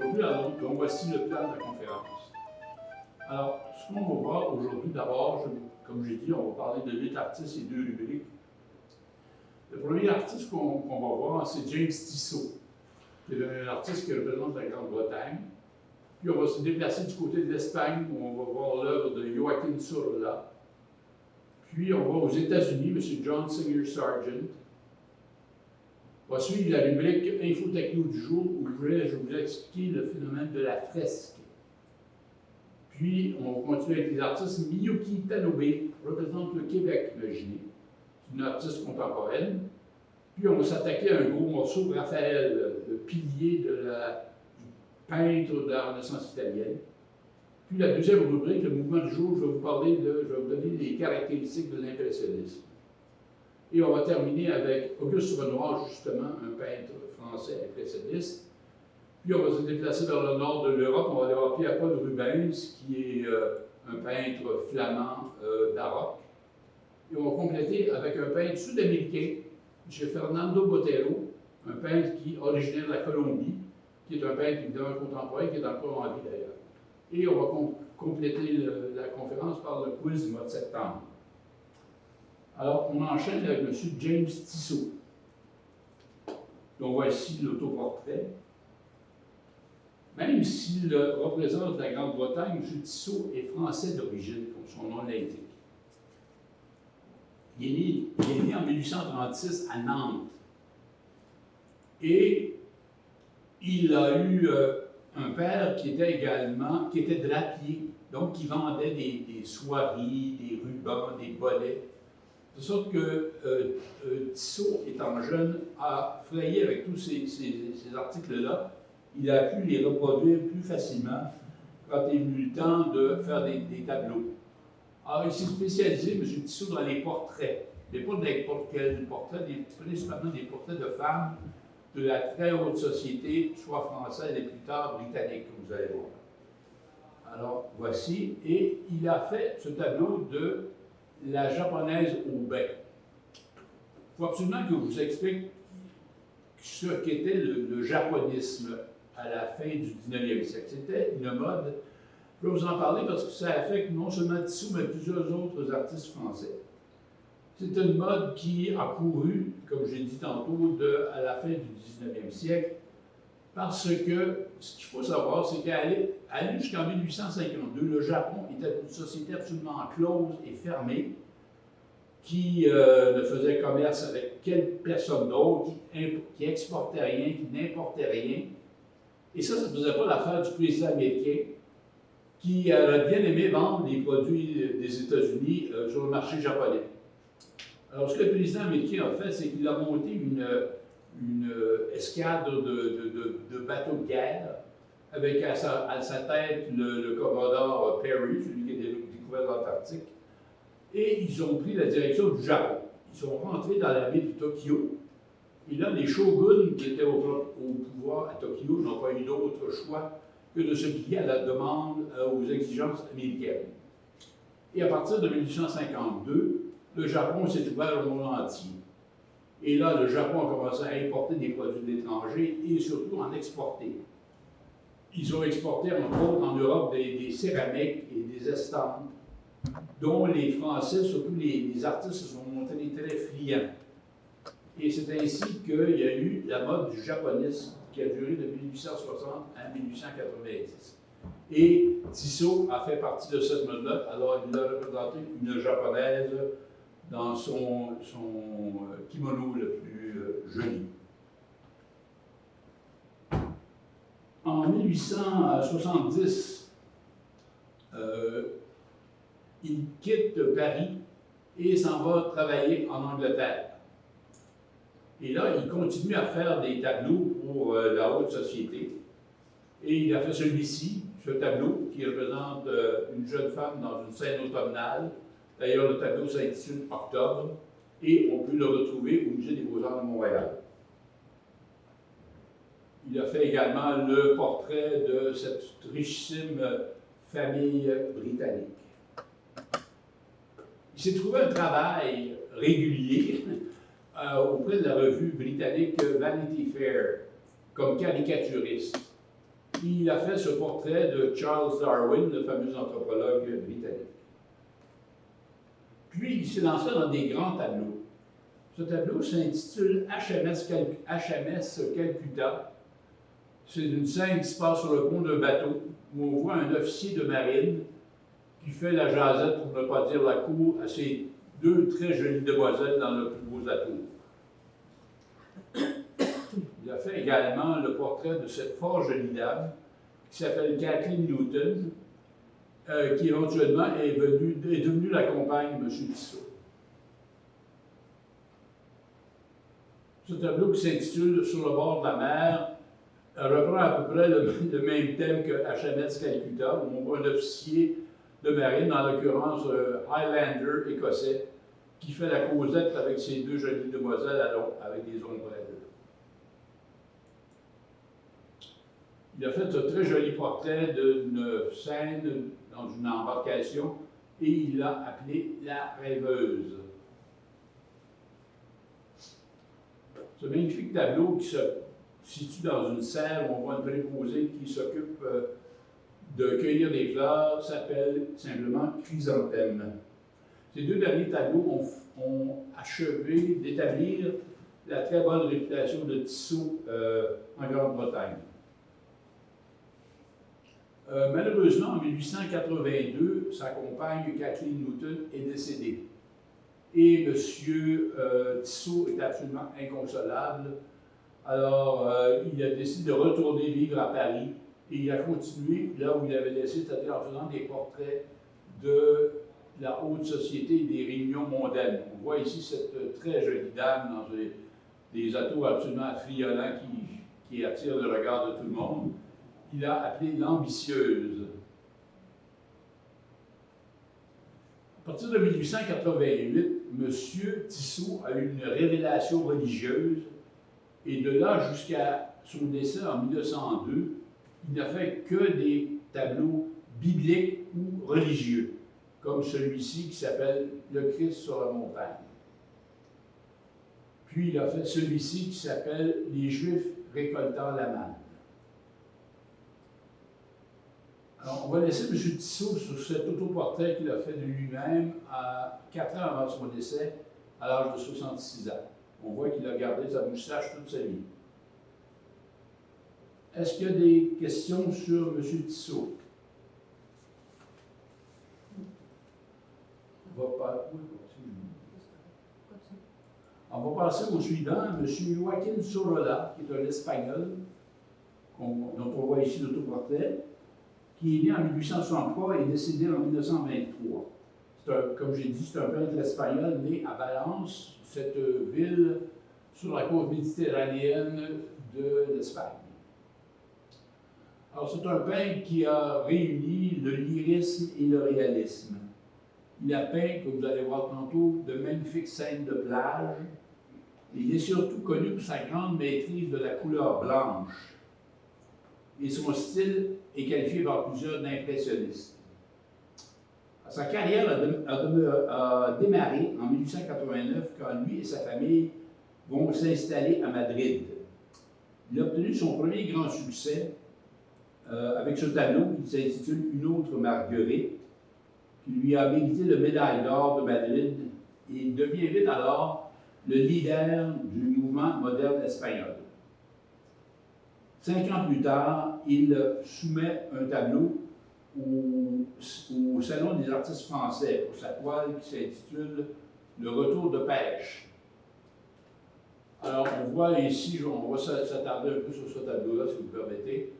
aujourd'hui, donc voici le plan de la conférence. Alors, ce qu'on va voir aujourd'hui, d'abord, comme j'ai dit, on va parler de 8 artistes et 2 rubriques. Le premier artiste qu'on va voir, c'est James Tissot, qui est un artiste qui représente la Grande-Bretagne. Puis on va se déplacer du côté de l'Espagne, où on va voir l'œuvre de Joaquin Sorolla. Puis on va aux États-Unis, M. John Singer Sargent. On va suivre la rubrique Info-Techno du jour, où je vous expliquer le phénomène de la fresque. Puis on va continuer avec les artistes. Miyuki Tanobe représente le Québec, imaginez. C'est une artiste contemporaine. Puis on va s'attaquer à un gros morceau de Raphaël, le pilier du peintre de la Renaissance italienne. Puis la deuxième rubrique, le mouvement du jour, je vais vous donner les caractéristiques de l'impressionnisme. Et on va terminer avec Auguste Renoir, justement, un peintre français impressionniste. Puis on va se déplacer vers le nord de l'Europe, on va aller voir Pierre-Paul Rubens, qui est un peintre flamand baroque. Et on va compléter avec un peintre sud-américain, M. Fernando Botero, un peintre originaire de la Colombie, qui est un peintre évidemment contemporain, qui est encore en vie d'ailleurs. Et on va compléter la conférence par le quiz du mois de septembre. Alors, on enchaîne avec M. James Tissot. Donc, voici l'autoportrait. Même s'il représente la Grande-Bretagne, M. Tissot est français d'origine, comme son nom l'indique. Il est né en 1836 à Nantes. Et il a eu un père qui était drapier, donc qui vendait des soieries, des rubans, des bonnets. De sorte que Tissot, étant jeune, a frayé avec tous ces articles-là. Il a pu les reproduire plus facilement quand il est venu le temps de faire des tableaux. Alors, il s'est spécialisé, M. Tissot, dans les portraits. Mais pas n'importe quel portrait, principalement des portraits de femmes de la très haute société, soit française et plus tard britannique, comme vous allez voir. Alors, voici. Et il a fait ce tableau de la japonaise au bain. Il faut absolument que je vous explique ce qu'était le japonisme à la fin du 19e siècle. C'était une mode. Je vais vous en parler parce que ça affecte non seulement Tissot, mais plusieurs autres artistes français. C'est une mode qui a couru, comme j'ai dit tantôt, à la fin du 19e siècle, parce que ce qu'il faut savoir, c'est qu'aller jusqu'en 1852, le Japon était une société absolument close et fermée, qui ne faisait commerce avec personne d'autre, qui exportait rien, qui n'importait rien. Et ça ne faisait pas l'affaire du président américain, qui aurait bien aimé vendre les produits des États-Unis sur le marché japonais. Alors, ce que le président américain a fait, c'est qu'il a monté une escadre de bateaux de guerre, avec à sa tête le commodore Perry, celui qui a découvert l'Antarctique, et ils ont pris la direction du Japon. Ils sont rentrés dans la ville de Tokyo, et là, les shoguns qui étaient au pouvoir à Tokyo n'ont pas eu d'autre choix que de se plier à la demande, aux exigences américaines. Et à partir de 1852, le Japon s'est ouvert au monde entier. Et là, le Japon a commencé à importer des produits de l'étranger et surtout en exporter. Ils ont exporté, entre autres, en Europe, des céramiques et des estampes, dont les Français, surtout les artistes, se sont montrés très friands. Et c'est ainsi qu'il y a eu la mode du japonisme qui a duré de 1860 à 1890. Et Tissot a fait partie de cette mode-là, alors il a représenté une japonaise dans son kimono le plus joli. En 1870, il quitte Paris et s'en va travailler en Angleterre. Et là, il continue à faire des tableaux pour la haute société. Et il a fait celui-ci, ce tableau, qui représente une jeune femme dans une scène automnale. D'ailleurs, le tableau s'intitule Octobre, et on peut le retrouver au Musée des Beaux-Arts de Montréal. Il a fait également le portrait de cette richissime famille britannique. Il s'est trouvé un travail régulier auprès de la revue britannique Vanity Fair comme caricaturiste. il a fait ce portrait de Charles Darwin, le fameux anthropologue britannique. Puis, il s'est lancé dans des grands tableaux. Ce tableau s'intitule HMS Calcutta. C'est une scène qui se passe sur le pont d'un bateau où on voit un officier de marine qui fait la jasette, pour ne pas dire la cour, à ses deux très jolies demoiselles dans le plus beau de la tour. Il a fait également le portrait de cette fort jolie dame qui s'appelle Kathleen Newton, qui éventuellement est devenue la compagne de M. Tissot. Ce tableau qui s'intitule Sur le bord de la mer reprend à peu près le même thème que HMS Calcutta, où on voit un officier de marine, en l'occurrence Highlander écossais, qui fait la causette avec ses deux jolies demoiselles avec des ombrelles. Il a fait un très joli portrait d'une scène dans une embarcation et il l'a appelé La Rêveuse. Ce magnifique tableau qui se situe dans une serre où on voit une préposée qui s'occupe de cueillir des fleurs s'appelle simplement Chrysanthème. Ces deux derniers tableaux ont achevé d'établir la très bonne réputation de Tissot en Grande-Bretagne. Malheureusement, en 1882, sa compagne Kathleen Newton est décédée. Et M. Tissot est absolument inconsolable. Alors, il a décidé de retourner vivre à Paris et il a continué là où il avait laissé, c'est-à-dire en faisant des portraits de la haute société et des réunions mondaines. On voit ici cette très jolie dame dans des atours absolument affriolants qui attirent le regard de tout le monde. Il a appelé l'ambitieuse. À partir de 1888, M. Tissot a eu une révélation religieuse et de là jusqu'à son décès en 1902, il n'a fait que des tableaux bibliques ou religieux, comme celui-ci qui s'appelle « Le Christ sur la montagne ». Puis il a fait celui-ci qui s'appelle « Les Juifs récoltant la manne ». Alors, on va laisser M. Tissot sur cet autoportrait qu'il a fait de lui-même à 4 ans avant son décès, à l'âge de 66 ans. On voit qu'il a gardé sa moustache toute sa vie. Est-ce qu'il y a des questions sur M. Tissot? On va passer au suivant, M. Joaquin Sorolla, qui est un Espagnol, dont on voit ici l'autoportrait, qui est né en 1863 et décédé en 1923. Comme j'ai dit, c'est un peintre espagnol né à Valence, cette ville sur la côte méditerranéenne de l'Espagne. Alors, c'est un peintre qui a réuni le lyrisme et le réalisme. Il a peint, comme vous allez voir tantôt, de magnifiques scènes de plage. Il est surtout connu pour sa grande maîtrise de la couleur blanche. Et son style est qualifié par plusieurs d'impressionniste. Sa carrière a démarré en 1889 quand lui et sa famille vont s'installer à Madrid. Il a obtenu son premier grand succès avec ce tableau qui s'intitule Une autre Marguerite, qui lui a mérité le médaille d'or de Madrid et il devient vite alors le leader du mouvement moderne espagnol. 5 ans plus tard, il soumet un tableau au Salon des artistes français pour sa toile qui s'intitule Le retour de pêche. Alors, on voit ici, on va s'attarder un peu sur ce tableau-là, si vous le permettez.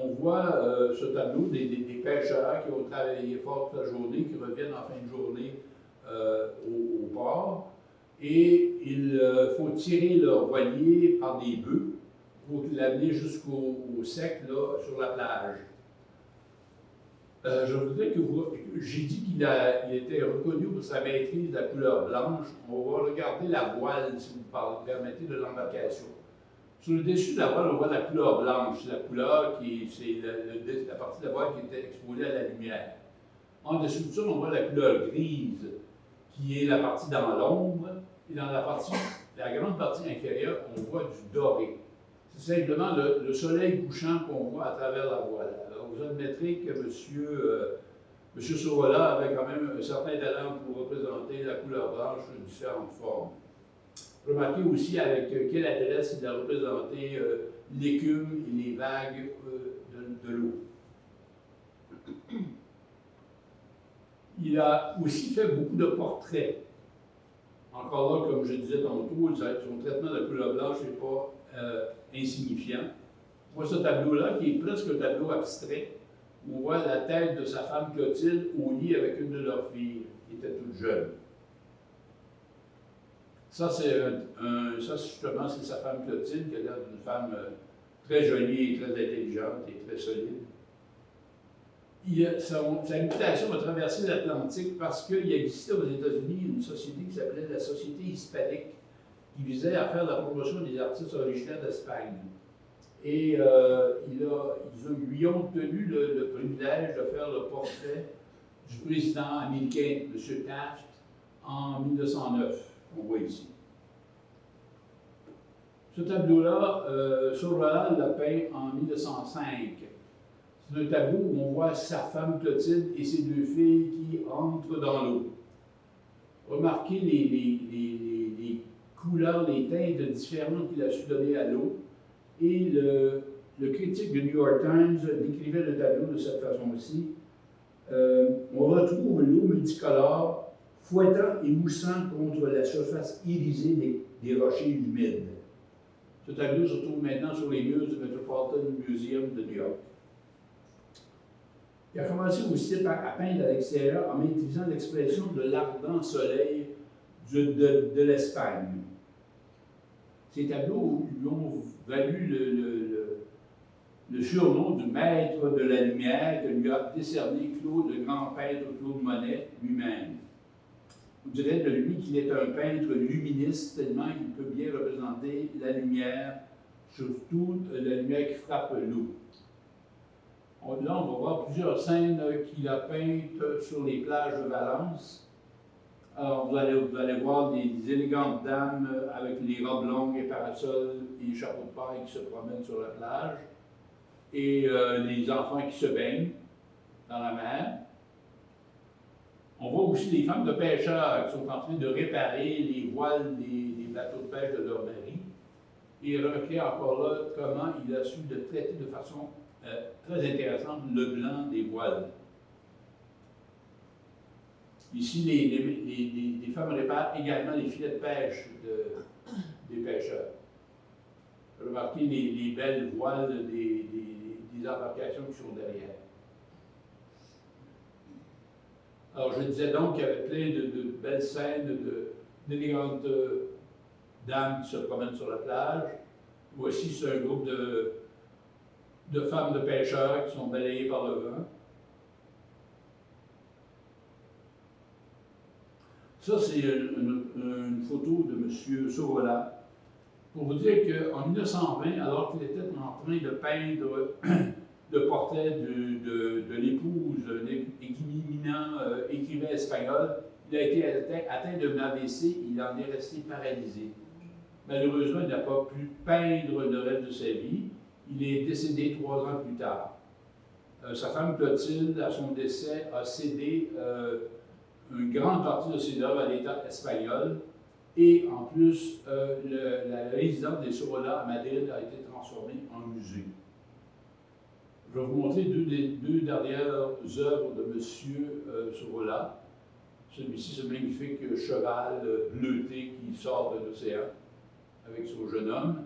On voit ce tableau des pêcheurs qui ont travaillé fort toute la journée, qui reviennent en fin de journée au port, et il faut tirer leur voilier par des bœufs pour l'amener jusqu'au sec, là, sur la plage. Je voudrais que j'ai dit qu'il était reconnu pour sa maîtrise de la couleur blanche. On va regarder la voile, si vous me permettez, de l'embarcation. Sur le dessus de la voile, on voit la couleur blanche. C'est la couleur c'est la partie de la voile qui était exposée à la lumière. En dessous de ça, on voit la couleur grise, qui est la partie dans l'ombre. Et dans la grande partie inférieure, on voit du doré. C'est simplement le soleil couchant qu'on voit à travers la voile. Alors, vous admettrez que Monsieur Sorolla avait quand même un certain talent pour représenter la couleur blanche sous différentes formes. Remarquez aussi avec quelle adresse il a représenté l'écume et les vagues de l'eau. Il a aussi fait beaucoup de portraits. Encore là, comme je disais tantôt, son traitement de la couleur blanche n'est pas insignifiant. On voit ce tableau-là, qui est presque un tableau abstrait, où on voit la tête de sa femme Clotilde au lit avec une de leurs filles, qui était toute jeune. Ça, justement, c'est sa femme Clotilde, qui a l'air d'une femme très jolie et très intelligente et très solide. Sa mutation a traversé l'Atlantique parce qu'il existait aux États-Unis une société qui s'appelait la Société hispanique, qui visait à faire la promotion des artistes originaires d'Espagne. Et ils lui ont obtenu le privilège de faire le portrait du président américain, M. Taft, en 1909, qu'on voit ici. Ce tableau-là, Sorolla l'a peint en 1905. C'est un tableau où on voit sa femme Clotilde et ses deux filles qui entrent dans l'eau. Remarquez les couleurs, les teintes différentes qu'il a su donner à l'eau. Et le critique du New York Times décrivait le tableau de cette façon-ci. On retrouve l'eau multicolore fouettant et moussant contre la surface irisée des rochers humides. Ce tableau se trouve maintenant sur les murs du Metropolitan Museum de New York. Il a commencé aussi à peindre à l'extérieur en maîtrisant l'expression de l'ardent soleil de l'Espagne. Ces tableaux lui ont valu le surnom du maître de la lumière que lui a décerné le grand peintre Claude Monet lui-même. On dirait de lui qu'il est un peintre luministe, tellement il peut bien représenter la lumière, surtout la lumière qui frappe l'eau. Là, on va voir plusieurs scènes qu'il a peintes sur les plages de Valence. Alors, vous allez voir des élégantes dames avec les robes longues et parasols et chapeaux de paille qui se promènent sur la plage, et les enfants qui se baignent dans la mer. On voit aussi les femmes de pêcheurs qui sont en train de réparer les voiles des bateaux de pêche de leur mari. Et remarquez encore là comment il a su de traiter de façon très intéressante le blanc des voiles. Ici, les femmes réparent également les filets de pêche des pêcheurs. Remarquez les belles voiles des embarcations qui sont derrière. Alors, je disais donc qu'il y avait plein de belles scènes d'élégantes dames qui se promènent sur la plage. Voici, c'est un groupe de femmes de pêcheurs qui sont balayées par le vent. Ça, c'est une photo de M. Sorolla. Pour vous dire qu'en 1920, alors qu'il était en train de peindre le portrait de l'épouse d'un éminent écrivain espagnol, il a été atteint d'un AVC, il en est resté paralysé. Malheureusement, il n'a pas pu peindre le reste de sa vie. Il est décédé 3 ans plus tard. Sa femme Clotilde, à son décès, a cédé une grande partie de ses œuvres à l'État espagnol. Et en plus, la résidence des Sorolla à Madrid a été transformée en musée. Je vais vous montrer deux dernières œuvres de M. Sorolla. Celui-ci, ce magnifique cheval bleuté qui sort de l'océan avec son jeune homme.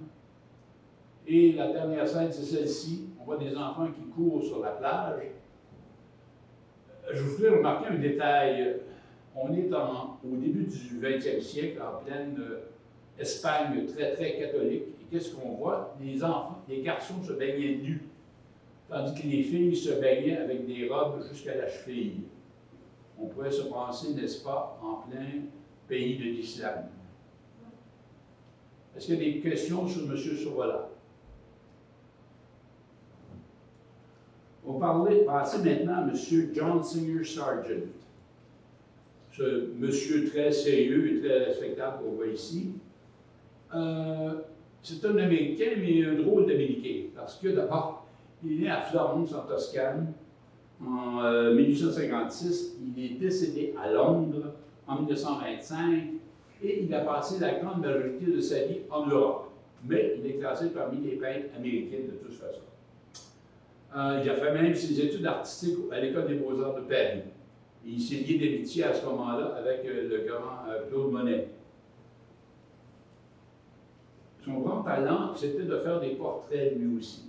Et la dernière scène, c'est celle-ci. On voit des enfants qui courent sur la plage. Je voudrais remarquer un détail. On est au début du 20e siècle, en pleine Espagne très, très catholique. Et qu'est-ce qu'on voit? Les garçons se baignaient nus, tandis que les filles se baignaient avec des robes jusqu'à la cheville. On pourrait se penser, n'est-ce pas, en plein pays de l'islam. Est-ce qu'il y a des questions sur M. Sorolla? On va passer maintenant à M. John Singer Sargent. Ce monsieur très sérieux et très respectable qu'on voit ici. c'est un Américain, mais un drôle d'Américain, parce que d'abord, il est né à Florence, en Toscane, en 1856. Il est décédé à Londres en 1925, et il a passé la grande majorité de sa vie en Europe. Mais il est classé parmi les peintres américains de toute façon. Il a fait même ses études artistiques à l'École des Beaux-Arts de Paris. Et il s'est lié d'amitié à ce moment-là avec le grand Claude Monet. Son grand talent, c'était de faire des portraits lui aussi.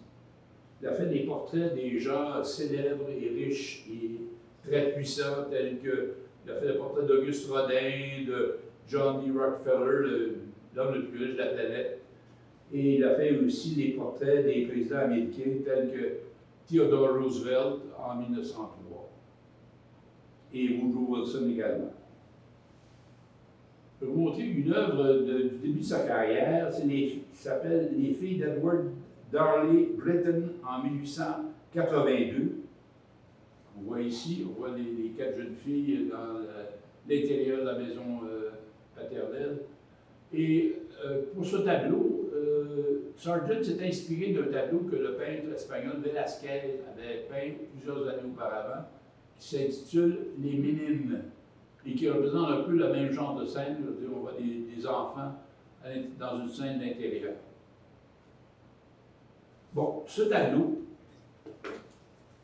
Il a fait des portraits des gens célèbres et riches et très puissants, tels que il a fait le portrait d'Auguste Rodin, de John D. Rockefeller, l'homme le plus riche de la planète. Et il a fait aussi les portraits des présidents américains, tels que Theodore Roosevelt en 1903. Et Woodrow Wilson également. Je vais vous montrer une œuvre du début de sa carrière, qui s'appelle Les filles d'Edward Darley Britton en 1882. On voit ici, on voit les 4 jeunes filles dans l'intérieur de la maison paternelle. Et pour ce tableau, Sargent s'est inspiré d'un tableau que le peintre espagnol Velázquez avait peint plusieurs années auparavant, qui s'intitule Les Ménines, et qui représente un peu le même genre de scène. Je veux dire, on voit des enfants dans une scène d'intérieur. Bon, ce tableau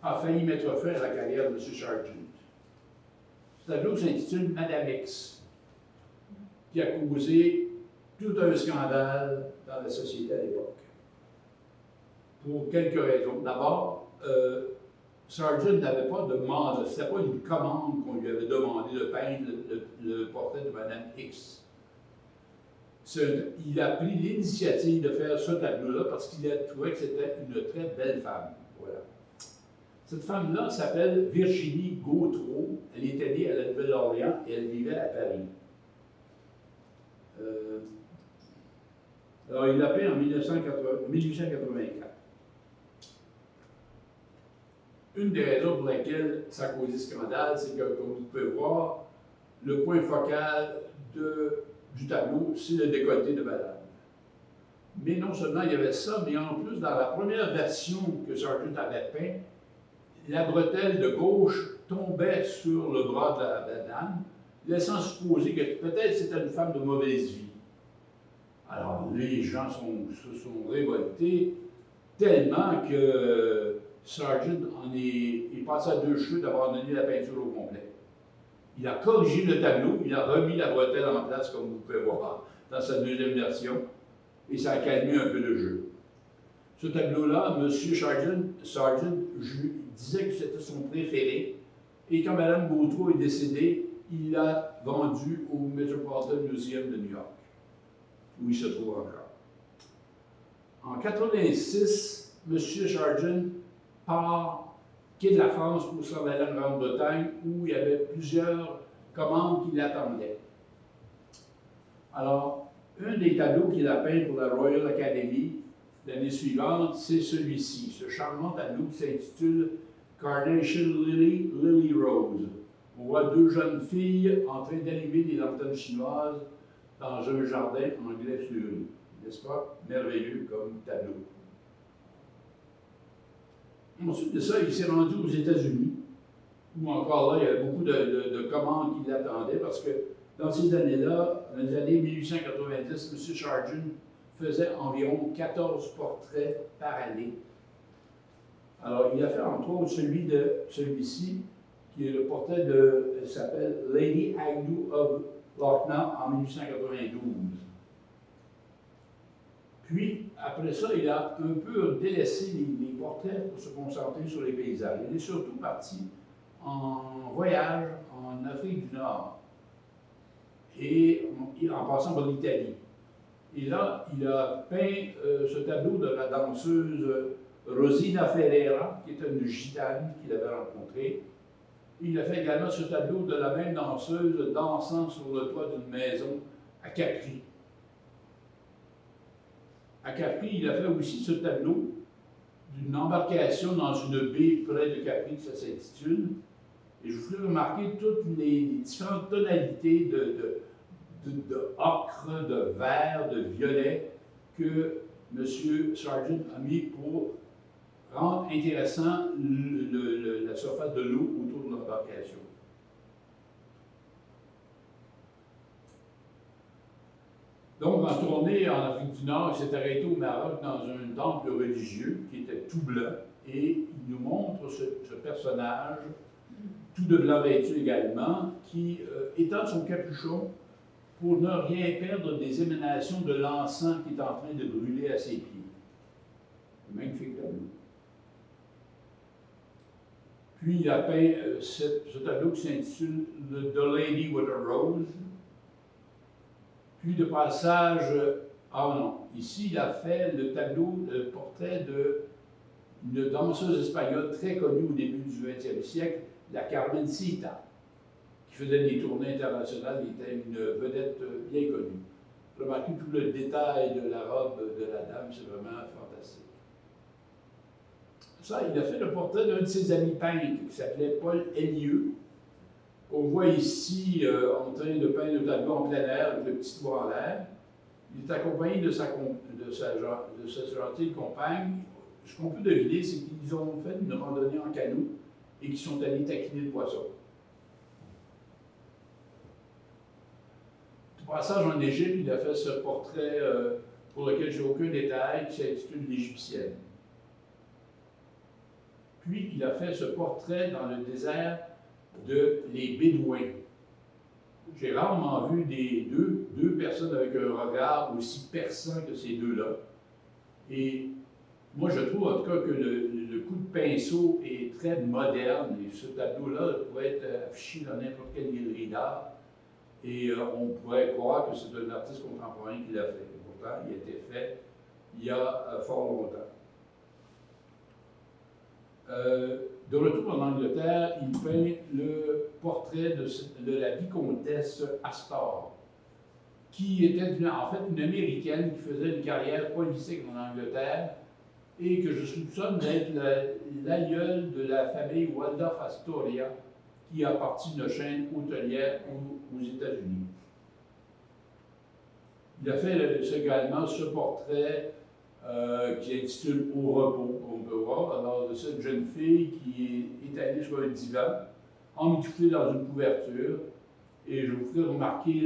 a failli mettre fin à la carrière de M. Sargent. Ce tableau s'intitule Madame X, qui a causé tout un scandale dans la société à l'époque. Pour quelques raisons. D'abord, Sargent n'avait pas de mandat, ce n'était pas une commande qu'on lui avait demandé de peindre le portrait de Madame X. Il a pris l'initiative de faire ce tableau-là parce qu'il a trouvé que c'était une très belle femme. Voilà. Cette femme-là s'appelle Virginie Gautreau. Elle était née à la Nouvelle-Orléans et elle vivait à Paris. Alors, il l'a peint en 1884. Une des raisons pour lesquelles ça a causé scandale, c'est que, comme vous pouvez voir, le point focal du tableau, c'est le décolleté de madame. Mais non seulement il y avait ça, mais en plus, dans la première version que Sargent avait peint, la bretelle de gauche tombait sur le bras de la dame, laissant supposer que peut-être c'était une femme de mauvaise vie. Alors, les gens se sont révoltés tellement que Sargent est passé à deux cheveux d'abandonner la peinture au complet. Il a corrigé le tableau, il a remis la bretelle en place, comme vous pouvez voir, dans sa deuxième version, et ça a calmé un peu le jeu. Ce tableau-là, M. Sargent disait que c'était son préféré, et quand Mme Gautreau est décédée, il l'a vendu au Metropolitan Museum de New York, où il se trouve encore. En 1986, M. Sargent quitte la France pour s'en aller en Grande-Bretagne, où il y avait plusieurs commandes qui l'attendaient. Alors, un des tableaux qu'il a peint pour la Royal Academy l'année suivante, c'est celui-ci, ce charmant tableau qui s'intitule Carnation Lily, Lily Rose. On voit deux jeunes filles en train d'allumer des lanternes chinoises dans un jardin anglais fleuri. N'est-ce pas? Merveilleux comme tableau. Ensuite de ça, il s'est rendu aux États-Unis, où encore là, il y avait beaucoup de commandes qui l'attendaient, parce que dans ces années-là, dans les années 1890, M. Sargent faisait environ 14 portraits par année. Alors, il a fait entre autres celui-ci, qui est le portrait elle s'appelle Lady Agnew of Lucknow en 1892. Puis, après ça, il a un peu délaissé les portraits pour se concentrer sur les paysages. Il est surtout parti en voyage en Afrique du Nord, et en passant par l'Italie. Et là, il a peint ce tableau de la danseuse Rosina Ferreira, qui était une gitane qu'il avait rencontrée. Il a fait également ce tableau de la même danseuse dansant sur le toit d'une maison à Capri. À Capri, il a fait aussi ce tableau d'une embarcation dans une baie près de Capri, ça s'intitule. Et je vous ferai remarquer toutes les différentes tonalités de ocre, de vert, de violet que M. Sargent a mis pour rendre intéressant la surface de l'eau autour de l'embarcation. Donc, en tournée en Afrique du Nord, il s'est arrêté au Maroc dans un temple religieux qui était tout blanc, et il nous montre ce personnage, tout de blanc vêtu également, qui étend son capuchon pour ne rien perdre des émanations de l'encens qui est en train de brûler à ses pieds. Magnifique tableau. Puis il a peint ce tableau qui s'intitule The Lady with a Rose. Puis de passage, ah non, ici il a fait le tableau, le portrait d'une danseuse espagnole très connue au début du XXe siècle, la Carmencita, qui faisait des tournées internationales, il était une vedette bien connue. Remarquez tout le détail de la robe de la dame, c'est vraiment fantastique. Ça, il a fait le portrait d'un de ses amis peintres qui s'appelait Paul Ellieu. On voit ici en train de peindre le tableau en plein air avec le petit doigt en l'air. Il est accompagné de sa gentille compagne. Ce qu'on peut deviner, c'est qu'ils ont fait une randonnée en canot et qu'ils sont allés taquiner le poisson. Au passage en Égypte, il a fait ce portrait pour lequel je n'ai aucun détail, qui s'intitule L'Égyptienne. Puis, il a fait ce portrait dans le désert de les Bédouins. J'ai rarement vu deux personnes avec un regard aussi perçant que ces deux-là. Et moi, je trouve en tout cas que le coup de pinceau est très moderne. Et ce tableau-là pourrait être affiché dans n'importe quelle galerie d'art. Et on pourrait croire que c'est un artiste contemporain qui l'a fait. Pourtant, il a été fait il y a fort longtemps. De retour en Angleterre, il peint le portrait de la vicomtesse Astor, qui était en fait une Américaine qui faisait une carrière politique en Angleterre et que je soupçonne d'être l'aïeul de la famille Waldorf Astoria, qui appartient d'une chaîne hôtelière aux États-Unis. Il a fait également ce portrait qui intitule Au repos, qu'on peut voir, alors de cette jeune fille qui est étalée sur un divan, emmitouflée dans une couverture, et je vous ferai remarquer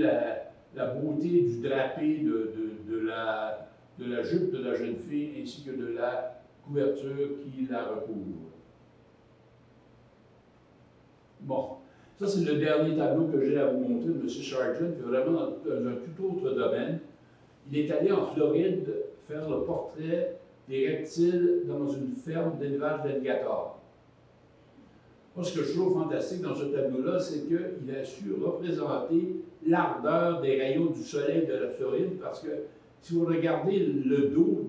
la beauté du drapé de la jupe de la jeune fille, ainsi que de la couverture qui la recouvre. Bon, ça c'est le dernier tableau que j'ai à vous montrer de M. Sargent, qui est vraiment dans un tout autre domaine. Il est allé en Floride faire le portrait des reptiles dans une ferme d'élevage d'alligators. Moi, ce que je trouve fantastique dans ce tableau-là, c'est qu'il a su représenter l'ardeur des rayons du soleil de la Floride, parce que si vous regardez le dos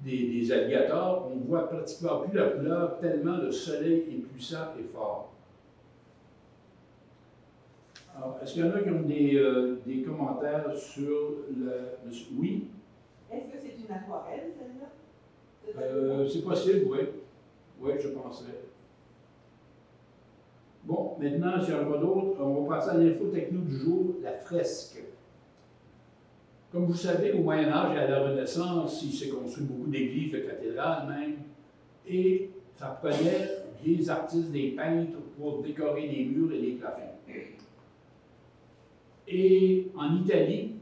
des alligators, on ne voit pratiquement plus la couleur, tellement le soleil est puissant et fort. Alors, est-ce qu'il y en a qui ont des commentaires sur le... Oui? Est-ce que c'est une aquarelle, celle-là? C'est possible, oui. Oui, je penserais. Bon, maintenant, s'il n'y en a pas d'autres, on va passer à l'info techno du jour, la fresque. Comme vous savez, au Moyen-Âge et à la Renaissance, il s'est construit beaucoup d'églises, de cathédrales même, et ça prenait des artistes, des peintres pour décorer les murs et les plafonds. Et en Italie,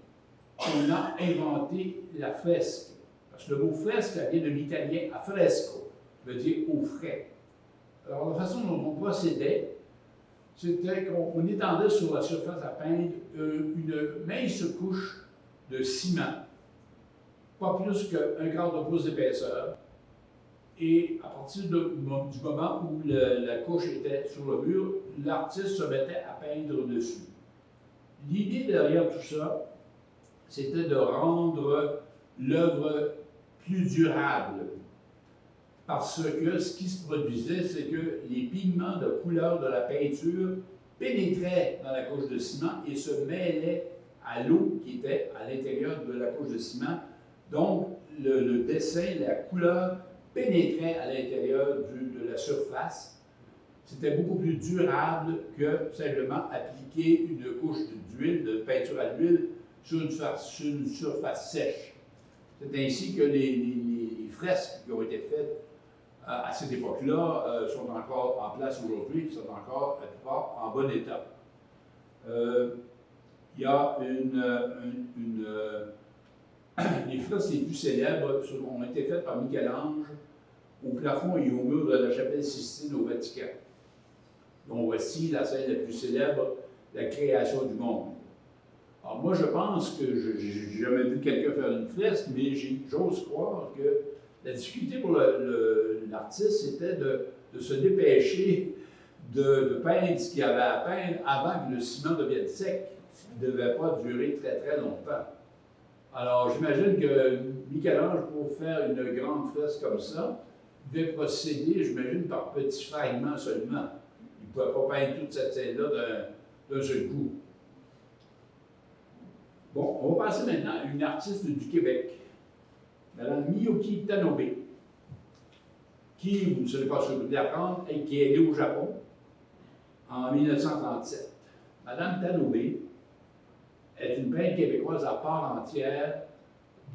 on a inventé la fresque. Parce que le mot fresque, ça vient de l'italien affresco, qui veut dire au frais. Alors, la façon dont on procédait, c'était qu'on étendait sur la surface à peindre une mince couche de ciment, pas plus qu'un quart de pouce d'épaisseur. Et à partir du moment où la couche était sur le mur, l'artiste se mettait à peindre dessus. L'idée derrière tout ça, c'était de rendre l'œuvre plus durable. Parce que ce qui se produisait, c'est que les pigments de couleur de la peinture pénétraient dans la couche de ciment et se mêlaient à l'eau qui était à l'intérieur de la couche de ciment. Donc, le dessin, la couleur pénétrait à l'intérieur de la surface. C'était beaucoup plus durable que simplement appliquer une couche d'huile, de peinture à l'huile, sur une surface sèche. C'est ainsi que les fresques qui ont été faites à cette époque-là sont encore en place aujourd'hui, sont encore, la plupart, en bon état. Il y a les fresques les plus célèbres ont été faites par Michel-Ange au plafond et au mur de la chapelle Sistine au Vatican. Donc voici la scène la plus célèbre, la création du monde. Alors moi je pense que je n'ai jamais vu quelqu'un faire une fresque, mais j'ose croire que la difficulté pour l'artiste, c'était de se dépêcher de peindre ce qu'il avait à peindre avant que le ciment devienne sec, ce qui ne devait pas durer très très longtemps. Alors j'imagine que Michel-Ange, pour faire une grande fresque comme ça, devait procéder, j'imagine, par petits fragments seulement. Il ne pouvait pas peindre toute cette scène-là d'un seul coup. Bon, on va passer maintenant à une artiste du Québec, Mme Miyuki Tanobe, qui, vous ne savez pas ce que je veux apprendre, et qui est née au Japon en 1937. Mme Tanobe est une peintre québécoise à part entière,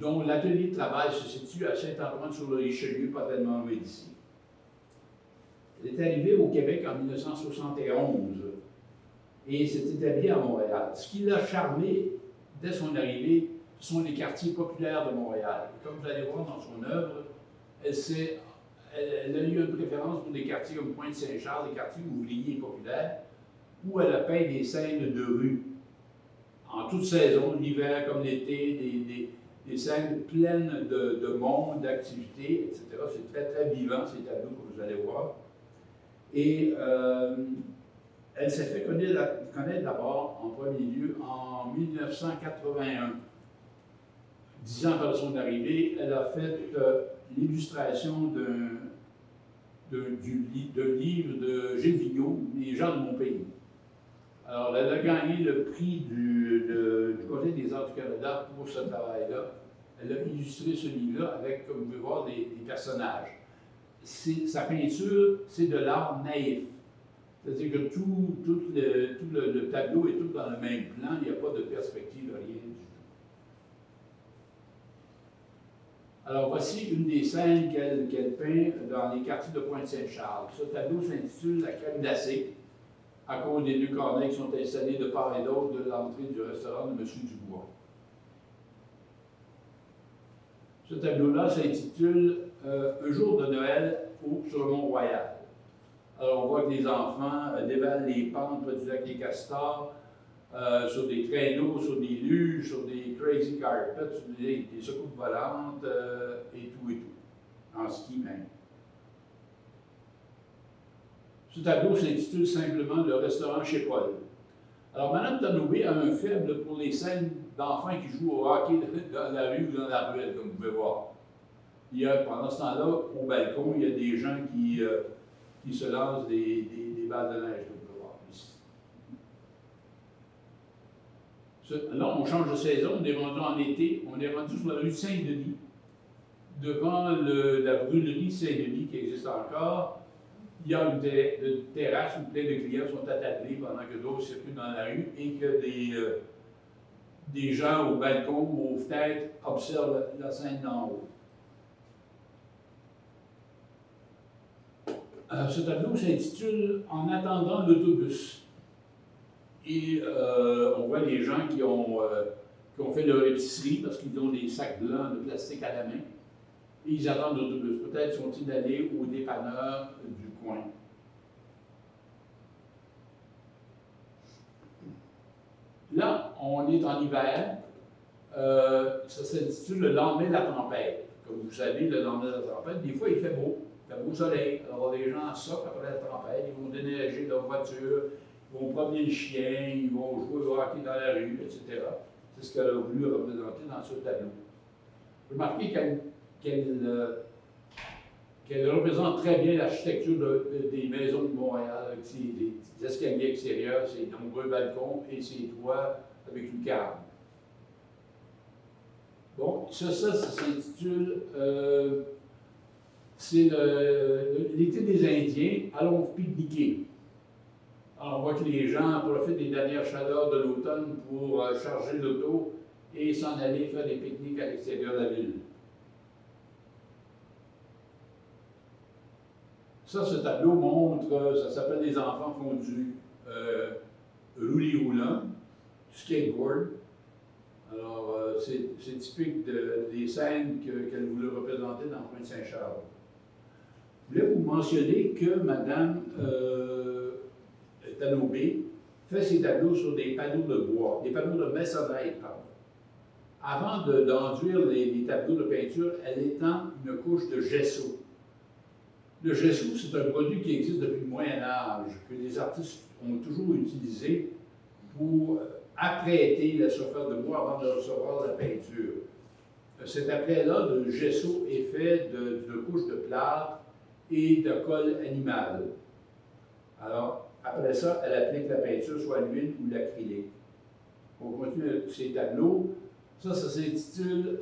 dont l'atelier de travail se situe à Saint-Antoine-sur-le-Richelieu, pas tellement loin d'ici. Elle est arrivée au Québec en 1971 et s'est établie à Montréal. Ce qui l'a charmée dès son arrivée, ce sont les quartiers populaires de Montréal. Et comme vous allez voir dans son œuvre, elle a eu une préférence pour des quartiers comme Pointe-Saint-Charles, des quartiers ouvriers et populaires, où elle a peint des scènes de rue. En toute saison, l'hiver comme l'été, des scènes pleines de monde, d'activités, etc. C'est très, très vivant, ces tableaux, comme vous allez voir. Et elle s'est fait connaître d'abord, en premier lieu, en 1981. 10 ans après son arrivée, elle a fait l'illustration d'un livre de Gilles Vigneault, Les gens de mon pays. Alors, elle a gagné le prix du Conseil des arts du Canada pour ce travail-là. Elle a illustré ce livre-là avec, comme vous pouvez voir, des personnages. Sa peinture, c'est de l'art naïf. C'est-à-dire que tout le tableau est tout dans le même plan, il n'y a pas de perspective, rien du tout. Alors, voici une des scènes qu'elle peint dans les quartiers de Pointe-Saint-Charles. Ce tableau s'intitule La crème glacée, à cause des deux corneilles qui sont installés de part et d'autre de l'entrée du restaurant de M. Dubois. Ce tableau-là s'intitule Un jour de Noël sur le Mont-Royal. Alors, on voit que les enfants dévalent les pentes près du lac des Castors, sur des traîneaux, sur des luges, sur des crazy carpets, sur des secousses volantes, et tout, en ski même. Ce tableau s'intitule simplement Le restaurant chez Paul. Alors, Mme Tanobe a un faible pour les scènes d'enfants qui jouent au hockey dans la rue ou dans la ruelle, comme vous pouvez voir. Pendant ce temps-là, au balcon, il y a des gens qui se lancent des balles de neige, comme vous pouvez voir ici. Là, on change de saison, on est rendu en été, on est rendu sur la rue Saint-Denis, devant la brûlerie Saint-Denis qui existe encore. Il y a une terrasse où plein de clients sont attablés pendant que d'autres circulent dans la rue et que des gens au balcon ou aux fenêtres observent la scène d'en haut. Ce tableau s'intitule « En attendant l'autobus ». Et on voit les gens qui ont fait leur épicerie parce qu'ils ont des sacs blancs de plastique à la main. Et ils attendent l'autobus. Peut-être sont-ils allés au dépanneur du coin. Là, on est en hiver. Ça s'intitule Le lendemain de la tempête. Comme vous savez, le lendemain de la tempête, des fois il fait beau. Il fait beau soleil. Alors les gens sortent après la tempête, ils vont déneiger leur voiture, ils vont promener le chien, ils vont jouer au hockey dans la rue, etc. C'est ce qu'elle a voulu représenter dans ce tableau. Remarquez qu'elle représente très bien l'architecture des maisons de Montréal, avec ses escaliers extérieurs, ses nombreux balcons et ses toits avec une carbe. Bon, ça s'intitule c'est l'été des Indiens, allons pique-niquer. Alors, on voit que les gens profitent des dernières chaleurs de l'automne pour charger l'auto et s'en aller faire des pique-niques à l'extérieur de la ville. Ça, ce tableau montre, ça s'appelle Les enfants font du roulis-roulant, du skateboard. Alors, c'est typique des scènes qu'elle voulait représenter dans Pointe-Saint-Charles. Je voulais vous mentionner que Mme Tanobé fait ses tableaux sur des panneaux de bois, des panneaux de maçonnerie, pardon. Avant d'enduire les tableaux de peinture, elle étend une couche de gesso. Le gesso, c'est un produit qui existe depuis le Moyen Âge, que les artistes ont toujours utilisé pour apprêter la surface de bois avant de recevoir la peinture. Cet apprêt-là de gesso est fait de couches de plâtre et de colle animale. Alors, après ça, elle applique la peinture, soit l'huile ou l'acrylique. On continue ces tableaux. Ça s'intitule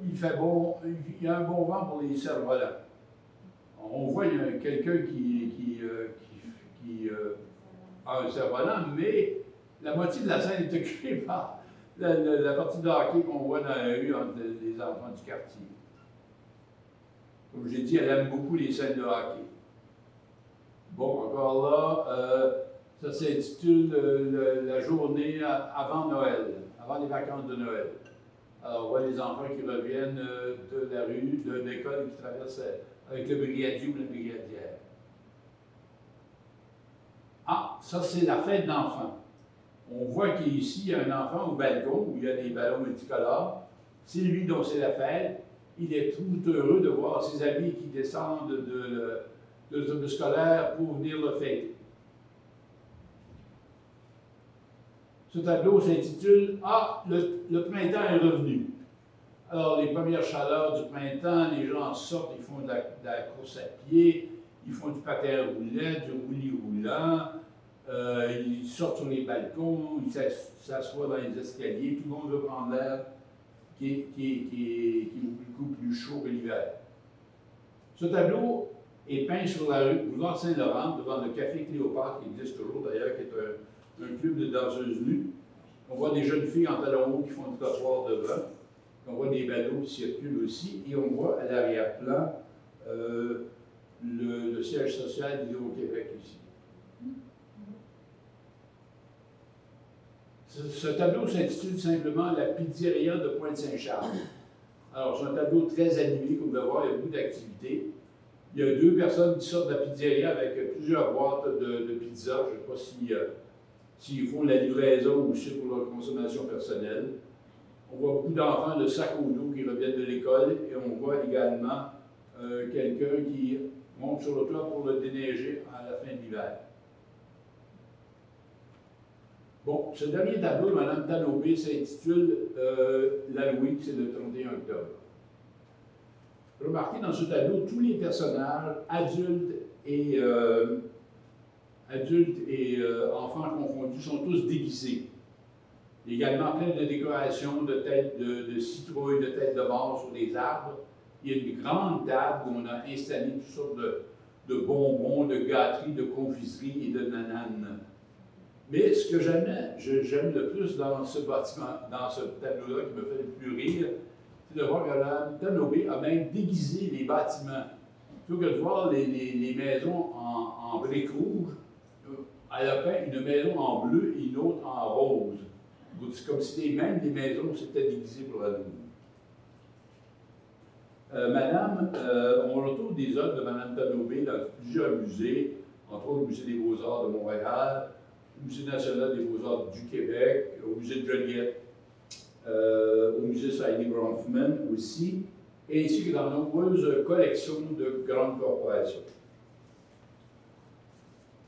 Il fait bon, il y a un bon vent pour les cerfs-volants. On voit quelqu'un qui a un cerf-volant, mais la moitié de la scène est occupée par la partie de hockey qu'on voit dans la rue entre les enfants du quartier. Comme j'ai dit, elle aime beaucoup les scènes de hockey. Bon, encore là, ça s'intitule La journée avant Noël, avant les vacances de Noël. Alors, on voit les enfants qui reviennent de la rue, de l'école, qui traversent avec le brigadier ou la brigadière. Ah, ça c'est la fête d'enfants. On voit qu'ici, il y a un enfant au balcon où il y a des ballons multicolores. C'est lui dont c'est la fête. Il est tout heureux de voir ses amis qui descendent de l'autobus scolaire pour venir le fêter. Ce tableau s'intitule « Ah, le printemps est revenu ». Alors, les premières chaleurs du printemps, les gens sortent, ils font de la course à pied, ils font du patin roulant, du roulis-roulant, ils sortent sur les balcons, ils s'assoient dans les escaliers, tout le monde veut prendre l'air qui est beaucoup plus chaud que l'hiver. Ce tableau est peint sur la rue Boulevard Saint-Laurent, devant le Café Cléopâtre, qui existe toujours d'ailleurs, qui est un club de danseuses nues. On voit des jeunes filles en talons hauts qui font du trottoir devant. On voit des bateaux qui circulent aussi, et on voit à l'arrière-plan le siège social d'Hydro-Québec ici. Ce tableau s'intitule simplement La pizzeria de Pointe-Saint-Charles. Alors, c'est un tableau très animé, comme vous pouvez voir, il y a beaucoup d'activités. Il y a deux personnes qui sortent de la pizzeria avec plusieurs boîtes de pizza. Je ne sais pas s'ils font la livraison ou si c'est pour leur consommation personnelle. On voit beaucoup d'enfants de sac au dos qui reviennent de l'école et on voit également quelqu'un qui monte sur le toit pour le déneiger à la fin de l'hiver. Bon, ce dernier tableau de Mme Tanobé s'intitule L'Halloween, c'est le 31 octobre. Remarquez dans ce tableau, tous les personnages, adultes et enfants confondus, sont tous déguisés. Il y a également plein de décorations de têtes de citrouilles, de têtes de mort sur des arbres. Il y a une grande table où on a installé toutes sortes de bonbons, de gâteries, de confiseries et de nananes. Mais ce que j'aime le plus dans ce bâtiment, dans ce tableau-là qui me fait le plus rire, c'est de voir que Mme Tanobé a même déguisé les bâtiments. Plutôt que de voir les maisons en briques rouges, elle a peint une maison en bleu et une autre en rose. C'est comme si même les maisons s'étaient déguisées pour la nuit. On retrouve des œuvres de Mme Tanobé dans plusieurs musées, entre autres au Musée des Beaux-Arts de Montréal, au Musée national des Beaux-Arts du Québec, au Musée de Joliette, au Musée Sidney Bronfman aussi, ainsi que dans de nombreuses collections de grandes corporations.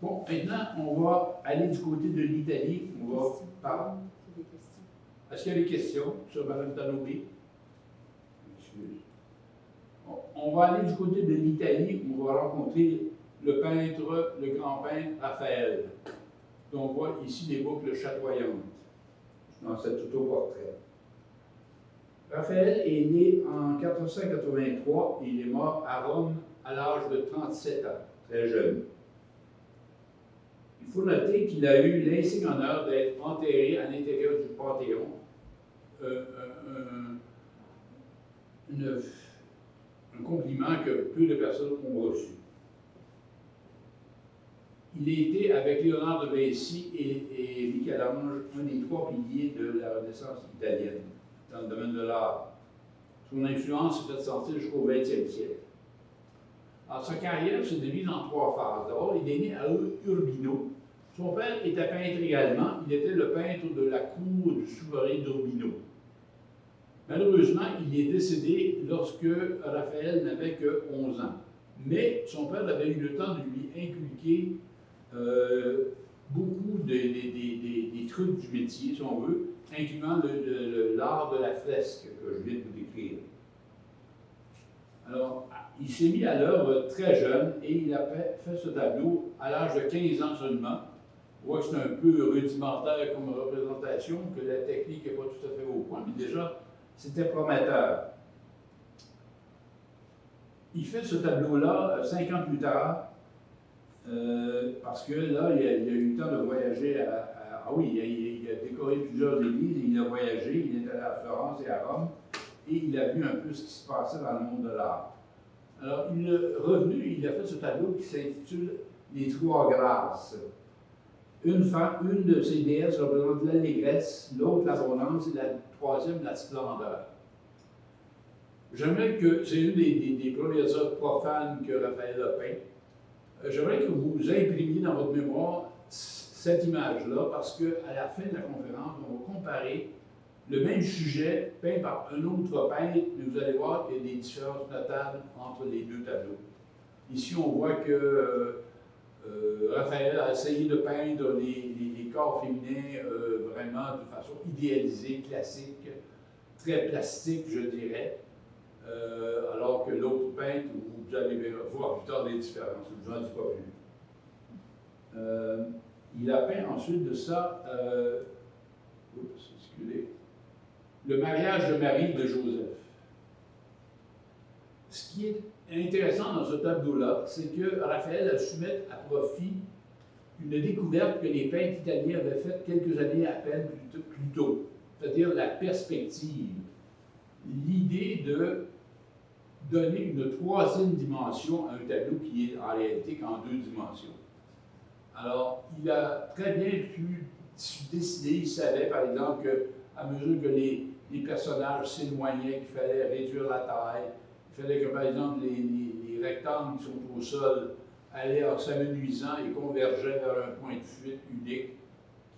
Bon, maintenant, on va aller du côté de l'Italie. On va parler. Est-ce qu'il y a des questions sur Mme Tanobé? Excuse. On va aller du côté de l'Italie où on va rencontrer le peintre, le grand peintre Raphaël. Donc, on voit ici des boucles chatoyantes dans cet autoportrait. Raphaël est né en 1483 et il est mort à Rome à l'âge de 37 ans, très jeune. Il faut noter qu'il a eu l'insigne honneur d'être enterré à l'intérieur du Panthéon un compliment que peu de personnes ont reçu. Il a été, avec Léonard de Vinci et Michel-Ange, un des 3 piliers de la Renaissance italienne dans le domaine de l'art. Son influence s'est faite sentir jusqu'au 20e siècle. Alors, sa carrière se divise en 3 phases. D'abord, il est né à Urbino. Son père était peintre également. Il était le peintre de la cour du souverain d'Urbino. Malheureusement, il est décédé lorsque Raphaël n'avait que 11 ans. Mais son père avait eu le temps de lui inculquer beaucoup des trucs du métier, si on veut, incluant l'art de la fresque que je viens de vous décrire. Alors, il s'est mis à l'œuvre très jeune et il a fait ce tableau à l'âge de 15 ans seulement. On voit que c'est un peu rudimentaire comme représentation, que la technique n'est pas tout à fait au point, mais déjà, c'était prometteur. Il fait ce tableau-là 5 ans plus tard, parce que là, il a eu le temps de voyager ah oui, il a décoré plusieurs églises, il a voyagé, il est allé à Florence et à Rome, et il a vu un peu ce qui se passait dans le monde de l'art. Alors, il est revenu, il a fait ce tableau qui s'intitule « Les 3 grâces ». Une de ces déesses représente l'allégresse, l'autre l'abondance et la 3e la splendeur. J'aimerais que, c'est une des premières œuvres profanes que Raphaël a peint, j'aimerais que vous imprimiez dans votre mémoire cette image-là, parce qu'à la fin de la conférence, on va comparer le même sujet peint par un autre peintre, mais vous allez voir qu'il y a des différences notables entre les 2 tableaux. Ici, on voit que Raphaël a essayé de peindre les corps féminins vraiment de façon idéalisée, classique, très plastique, je dirais, alors que l'autre peintre, vous allez voir plus tard des différences, je ne vous en dis pas plus. Il a peint ensuite de ça, le mariage de Marie et de Joseph. Ce qui est intéressant dans ce tableau-là, c'est que Raphaël a su mettre à profit une découverte que les peintres italiens avaient faite quelques années à peine plus tôt, c'est-à-dire la perspective. L'idée de donner une 3e dimension à un tableau qui est en réalité qu'en 2 dimensions. Alors, il a très bien pu décider, il savait par exemple qu'à mesure que les personnages s'éloignaient, qu'il fallait réduire la taille, il fallait que par exemple les rectangles qui sont au sol allaient en s'amenuisant et convergeaient vers un point de fuite unique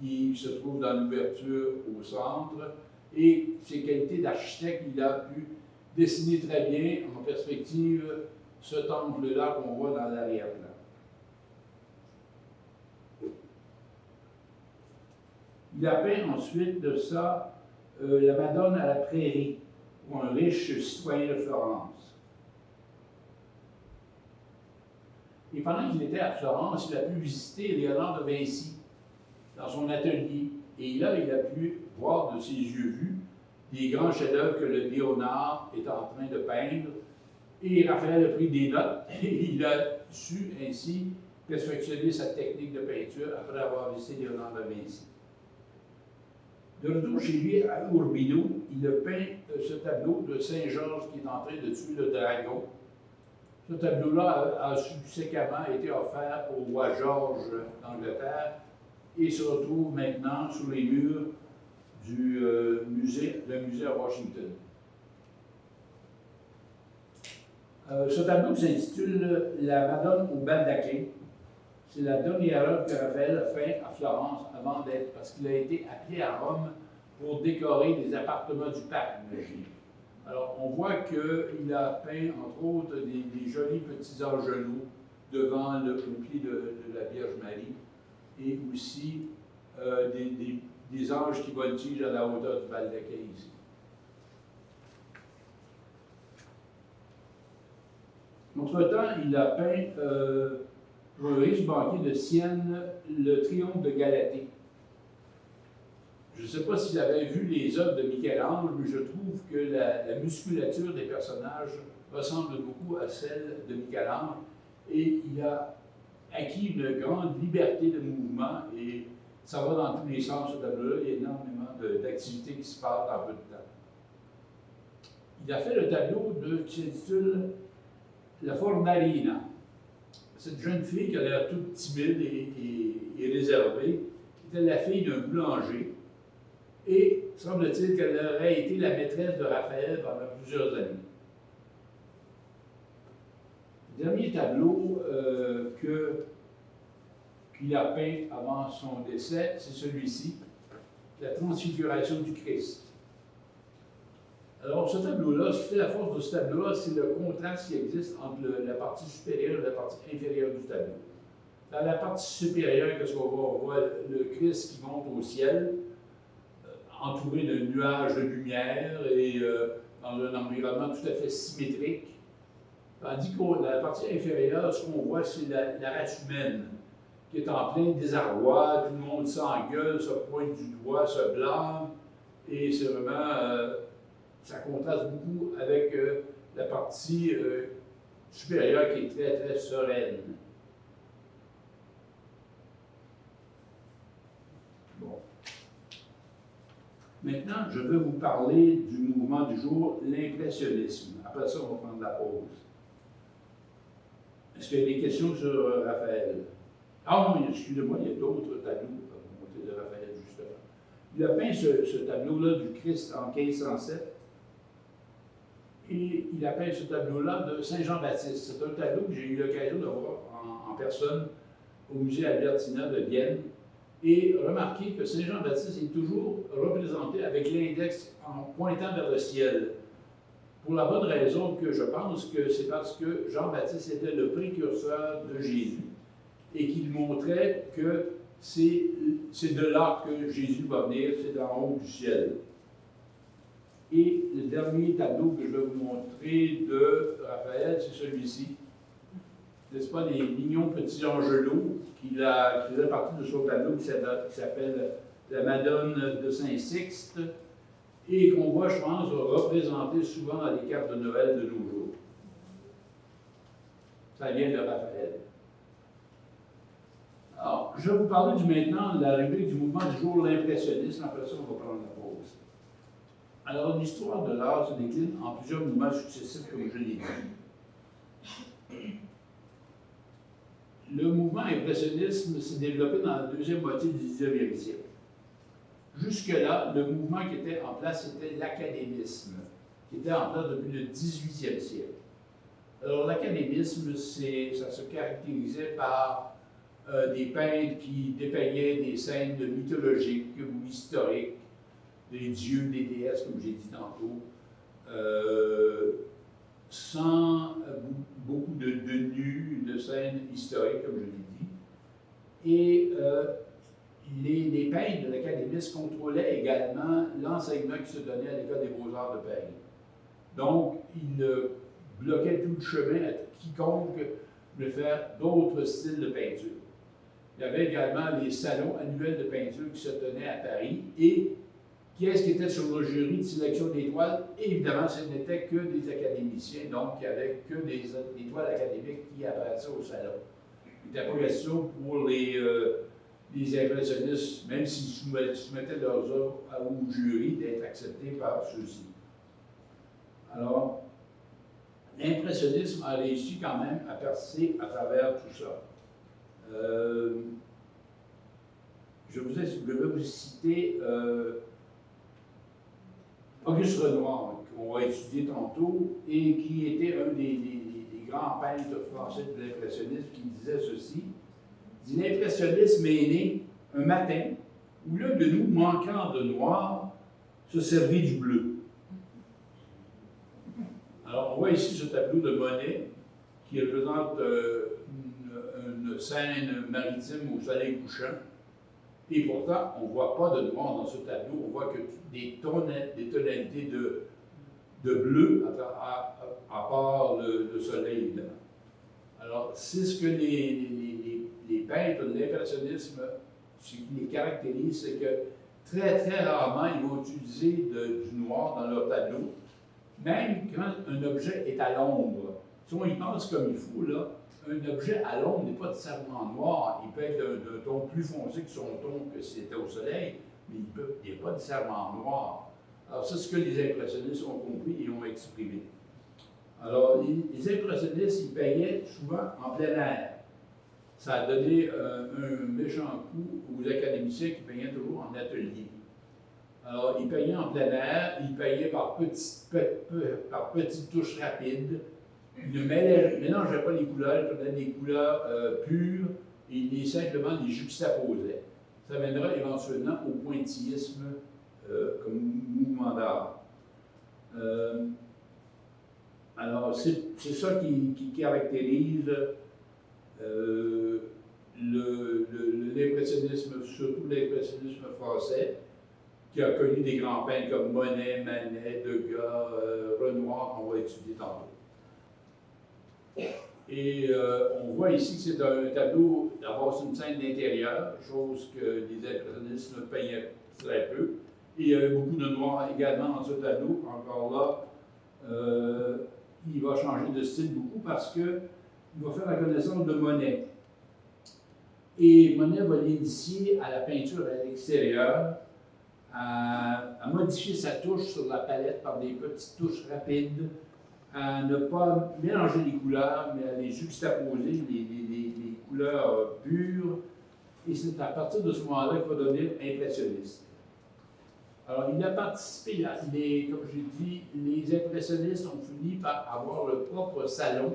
qui se trouve dans l'ouverture au centre. Et ses qualités d'architecte, il a pu dessiner très bien en perspective ce temple-là qu'on voit dans l'arrière-plan. Il a peint ensuite de ça la Madone à la prairie, pour un riche citoyen de Florence. Et pendant qu'il était à Florence, il a pu visiter Léonard de Vinci dans son atelier. Et là, il a pu voir de ses yeux vus des grands chefs-d'œuvre que le Léonard est en train de peindre. Et Raphaël a pris des notes et il a su ainsi perfectionner sa technique de peinture après avoir visité Léonard de Vinci. De retour chez lui à Urbino, il a peint ce tableau de Saint-Georges qui est en train de tuer le dragon. Ce tableau-là a subséquemment été offert au roi George d'Angleterre et se retrouve maintenant sous les murs du musée à Washington. Ce tableau s'intitule La Madone au baldaquin. C'est la dernière œuvre que Raphaël a peinte à Florence avant d'être, parce qu'il a été appelé à Rome pour décorer des appartements du pape, imaginez. Alors, on voit qu'il a peint, entre autres, des jolis petits angelots devant le pied de la Vierge Marie, et aussi des anges qui voltigent à la hauteur du baldaquin ici. Entre-temps, il a peint pour un riche banquier de Sienne le triomphe de Galatée. Je ne sais pas s'il avait vu les œuvres de Michel-Ange, mais je trouve que la musculature des personnages ressemble beaucoup à celle de Michel-Ange et il a acquis une grande liberté de mouvement et Ça va dans tous les sens, ce tableau-là. Il y a énormément d'activités qui se passent dans peu de temps. Il a fait le tableau qui s'intitule La Fornarina. Cette jeune fille qui a l'air toute timide et réservée, était la fille d'un boulanger. Et semble-t-il qu'elle aurait été la maîtresse de Raphaël pendant plusieurs années. Le dernier tableau qu'il a peint avant son décès, c'est celui-ci, la transfiguration du Christ. Alors, ce tableau-là, ce qui fait la force de ce tableau-là, c'est le contraste qui existe entre la partie supérieure et la partie inférieure du tableau. Dans la partie supérieure, qu'est-ce qu'on voit? On voit le Christ qui monte au ciel, entouré d'un nuage de lumière et dans un environnement tout à fait symétrique. Tandis que dans la partie inférieure, ce qu'on voit, c'est la race humaine qui est en plein désarroi, tout le monde s'engueule, se pointe du doigt, se blâme, et c'est vraiment, ça contraste beaucoup avec la partie supérieure qui est très, très sereine. Bon. Maintenant, je vais vous parler du mouvement du jour, l'impressionnisme. Après ça, on va prendre la pause. Est-ce qu'il y a des questions sur Raphaël? Ah oui, excusez-moi, il y a d'autres tableaux à monter de Raphaël, justement. Il a peint ce tableau-là du Christ en 1507. Et il a peint ce tableau-là de Saint Jean-Baptiste. C'est un tableau que j'ai eu l'occasion de voir en personne au musée Albertina de Vienne. Et remarquez que Saint Jean-Baptiste est toujours représenté avec l'index en pointant vers le ciel. Pour la bonne raison que je pense que c'est parce que Jean-Baptiste était le précurseur de Jésus et qu'il montrait que c'est de là que Jésus va venir, c'est d'en haut du ciel. Et le dernier tableau que je vais vous montrer de Raphaël, c'est celui-ci. N'est-ce pas, les mignons petits angelots qui faisaient partie de son tableau qui s'appelle la Madone de Saint-Sixte et qu'on voit, je pense, représenter souvent dans les cartes de Noël de nos jours. Ça vient de Raphaël. Alors, je vais vous parler maintenant de la rubrique du mouvement du jour, l'impressionnisme. Après ça, on va prendre la pause. Alors, l'histoire de l'art se décline en plusieurs mouvements successifs, comme je l'ai dit. Le mouvement impressionnisme s'est développé dans la deuxième moitié du 19e siècle. Jusque-là, le mouvement qui était en place, c'était l'académisme, qui était en place depuis le 18e siècle. Alors, l'académisme, ça se caractérisait par des peintres qui dépeignaient des scènes mythologiques ou historiques, des dieux, des déesses, comme j'ai dit tantôt, sans beaucoup de nus, de scènes historiques, comme je l'ai dit. Et les peintres de l'académisme contrôlaient également l'enseignement qui se donnait à l'École des Beaux-Arts de Paris. Donc, ils bloquaient tout le chemin à quiconque voulait faire d'autres styles de peinture. Il y avait également les salons annuels de peinture qui se tenaient à Paris et qui est-ce qui était sur le jury de sélection des toiles? Évidemment, ce n'était que des académiciens, donc il n'y avait que des toiles académiques qui apparaissaient au salon. Il n'était pas question pour les impressionnistes, même s'ils soumettaient leurs œuvres au jury, d'être acceptés par ceux-ci. Alors, l'impressionnisme a réussi quand même à percer à travers tout ça. Je vais vous citer Auguste Renoir, qu'on va étudier tantôt, et qui était un des grands peintres français de l'impressionnisme, qui disait ceci. Il dit: l'impressionnisme est né un matin où l'un de nous, manquant de noir, se servit du bleu. Alors, on voit ici ce tableau de Monet qui représente une scène maritime au soleil couchant. Et pourtant, on ne voit pas de noir dans ce tableau, on voit que des tonalités de bleu, à part le soleil, évidemment. Alors, c'est ce que les peintres de l'impressionnisme, ce qui les caractérise, c'est que très, très rarement, ils vont utiliser du noir dans leur tableau, même quand un objet est à l'ombre. Si on y pense comme il faut, là, un objet à l'ombre n'est pas nécessairement noir. Il peut être d'un ton plus foncé que son ton que c'était au soleil, mais il n'est pas nécessairement noir. Alors, c'est ce que les impressionnistes ont compris et ont exprimé. Alors, les impressionnistes, ils peignent souvent en plein air. Ça a donné un méchant coup aux académiciens qui peignaient toujours en atelier. Alors, ils peignaient en plein air, ils peignaient par petites touches rapides. Ils ne mélangeaient pas les couleurs, ils prenaient des couleurs pures et ils simplement les juxtaposaient. Ça mènera éventuellement au pointillisme comme mouvement d'art. Alors, c'est ça qui caractérise l'impressionnisme, surtout l'impressionnisme français, qui a connu des grands peintres comme Monet, Manet, Degas, Renoir, qu'on va étudier tantôt. Et on voit ici que c'est un tableau, d'abord c'est une scène d'intérieur, chose que les impressionnistes ne peignaient très peu. Et il y avait beaucoup de noir également dans ce tableau. Encore là, il va changer de style beaucoup parce qu'il va faire la connaissance de Monet. Et Monet va l'initier à la peinture à l'extérieur, à modifier sa touche sur la palette par des petites touches rapides, à ne pas mélanger les couleurs, mais à les juxtaposer, les couleurs pures. Et c'est à partir de ce moment-là qu'il va devenir impressionniste. Alors, il a participé, comme j'ai dit, les impressionnistes ont fini par avoir leur propre salon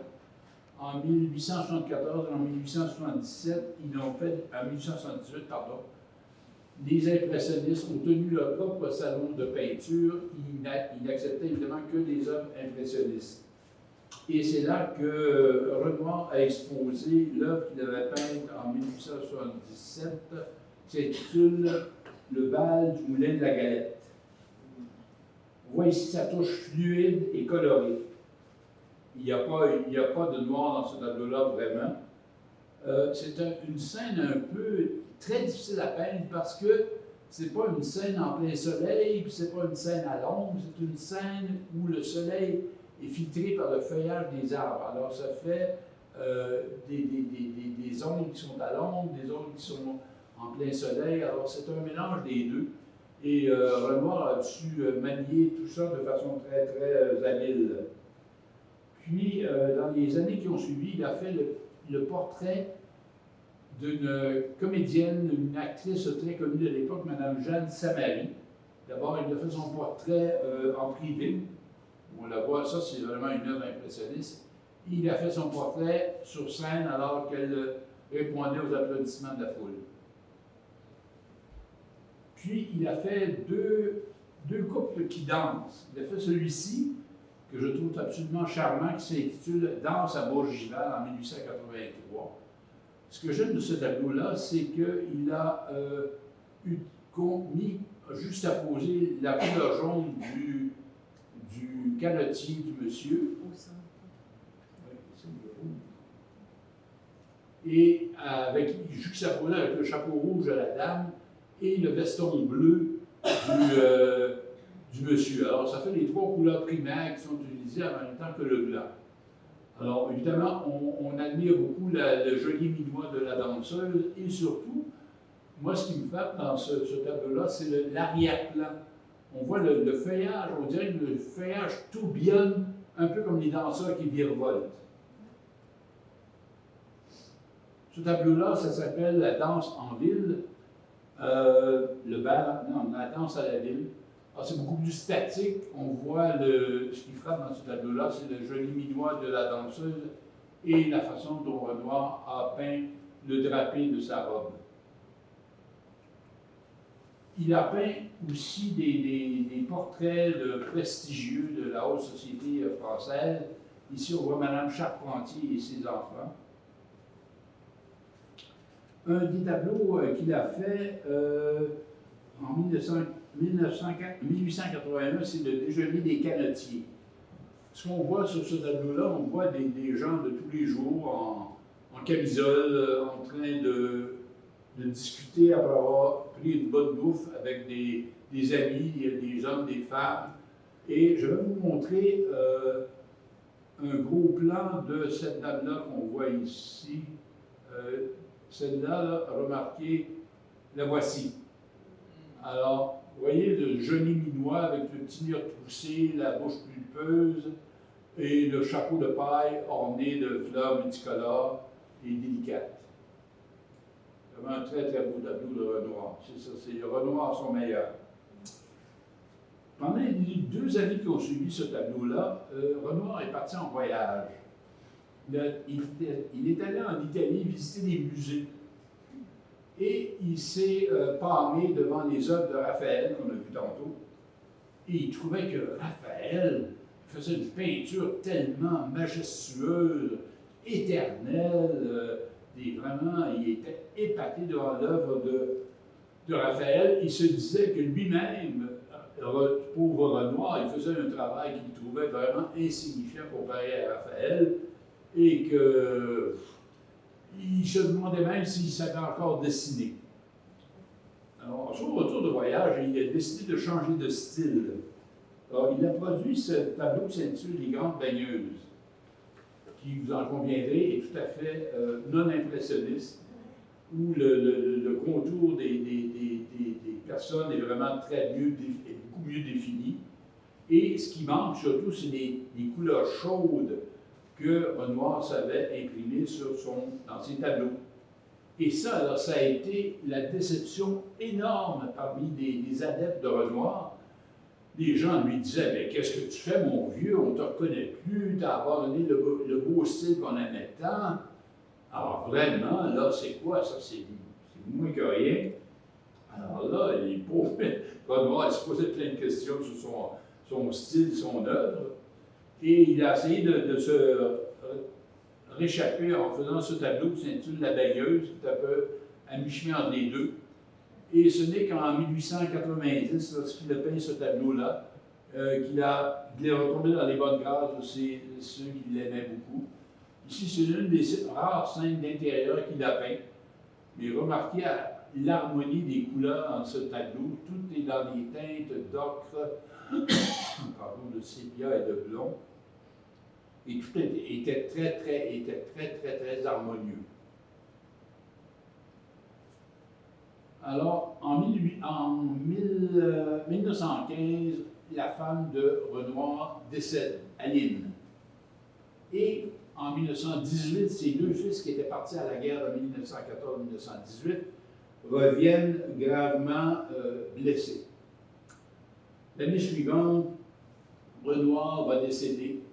en 1874 et en 1877. Ils l'ont fait en 1878, pardon. Les impressionnistes ont tenu leur propre salon de peinture. Ils n'acceptaient évidemment que des œuvres impressionnistes. Et c'est là que Renoir a exposé l'œuvre qu'il avait peinte en 1877, qui s'intitule Le bal du moulin de la Galette. On voit ici sa touche fluide et colorée. Il n'y a pas de noir dans ce tableau-là, vraiment. C'est une scène un peu très difficile à peindre parce que c'est pas une scène en plein soleil, puis c'est pas une scène à l'ombre, c'est une scène où le soleil est filtré par le feuillage des arbres. Alors ça fait des ombres qui sont à l'ombre, des ombres qui sont en plein soleil. Alors c'est un mélange des deux. Et Renoir a su manier tout ça de façon très, très habile. Puis, dans les années qui ont suivi, il a fait le portrait d'une comédienne, une actrice très connue de l'époque, Mme Jeanne Samary. D'abord, il a fait son portrait en privé. On la voit, ça c'est vraiment une œuvre impressionniste. Il a fait son portrait sur scène alors qu'elle répondait aux applaudissements de la foule. Puis, il a fait deux couples qui dansent. Il a fait celui-ci, que je trouve absolument charmant, qui s'intitule « Danse à Bourgival » en 1883. Ce que j'aime de ce tableau-là, c'est qu'il a juxtaposé la couleur jaune du canotier du monsieur. Et juxtaposé avec le chapeau rouge de la dame et le veston bleu du monsieur. Alors, ça fait les trois couleurs primaires qui sont utilisées en même temps que le blanc. Alors, évidemment, on admire beaucoup le joli minois de la danseuse et surtout, moi, ce qui me frappe dans ce tableau-là, c'est l'arrière-plan. On voit le feuillage, on dirait que le feuillage tourbillonne, un peu comme les danseurs qui virevoltent. Ce tableau-là, ça s'appelle la danse en ville, la danse à la ville. Alors, c'est beaucoup plus statique. On voit ce qui frappe dans ce tableau-là, c'est le joli minois de la danseuse et la façon dont Renoir a peint le drapé de sa robe. Il a peint aussi des portraits prestigieux de la haute société française. Ici, on voit Mme Charpentier et ses enfants. Un des tableaux qu'il a fait en 1881, c'est le déjeuner des canotiers. Ce qu'on voit sur ce tableau-là, on voit des gens de tous les jours en camisole, en train de discuter après avoir pris une bonne bouffe avec des amis, des hommes, des femmes. Et je vais vous montrer un gros plan de cette dame-là qu'on voit ici. Celle-là, là, remarquez, la voici. Alors, vous voyez le genet minois avec le petit nez retroussé, la bouche pulpeuse et le chapeau de paille orné de fleurs multicolores et délicates. Vraiment un très très beau tableau de Renoir. C'est ça, c'est Renoir à son meilleur. Pendant les 2 années qui ont suivi ce tableau-là, Renoir est parti en voyage. Il est allé en Italie visiter des musées. Et il s'est pâmé devant les œuvres de Raphaël, qu'on a vu tantôt. Et il trouvait que Raphaël faisait une peinture tellement majestueuse, éternelle. Vraiment, il était épaté devant l'œuvre de Raphaël. Il se disait que lui-même, pauvre Renoir, il faisait un travail qu'il trouvait vraiment insignifiant comparé à Raphaël. Et que il se demandait même s'il savait encore dessiner. Alors, son retour de voyage, il a décidé de changer de style. Alors, il a produit ce tableau qui s'intitule Les Grandes Baigneuses, qui, vous en conviendrez, est tout à fait non impressionniste, où le contour des personnes est vraiment beaucoup mieux défini. Et ce qui manque surtout, c'est des couleurs chaudes que Renoir savait imprimer dans ses tableaux. Et ça, alors, ça a été la déception énorme parmi des adeptes de Renoir. Les gens lui disaient « Mais qu'est-ce que tu fais, mon vieux? On ne te reconnaît plus, tu as abandonné le beau style qu'on aimait tant. » Alors vraiment, là, c'est quoi ça? C'est moins que rien. Alors là, les pauvres Renoir, il se posait plein de questions sur son style, son œuvre. Et il a essayé de se réchapper en faisant ce tableau qui s'intitule La Baigneuse, qui est un peu à mi-chemin entre les deux. Et ce n'est qu'en 1890, lorsqu'il a peint ce tableau-là, qu'il est retombé dans les bonnes grâces de ceux qui l'aimaient beaucoup. Ici, c'est l'une des rares scènes d'intérieur qu'il a peint. Mais remarquez l'harmonie des couleurs dans ce tableau. Tout est dans des teintes d'ocre, de sépia et de blond. Et tout était très harmonieux. Alors, en 1915, la femme de Renoir décède, Aline. Et en 1918, ses 2 fils qui étaient partis à la guerre de 1914-1918 reviennent gravement blessés. L'année suivante, Renoir va décéder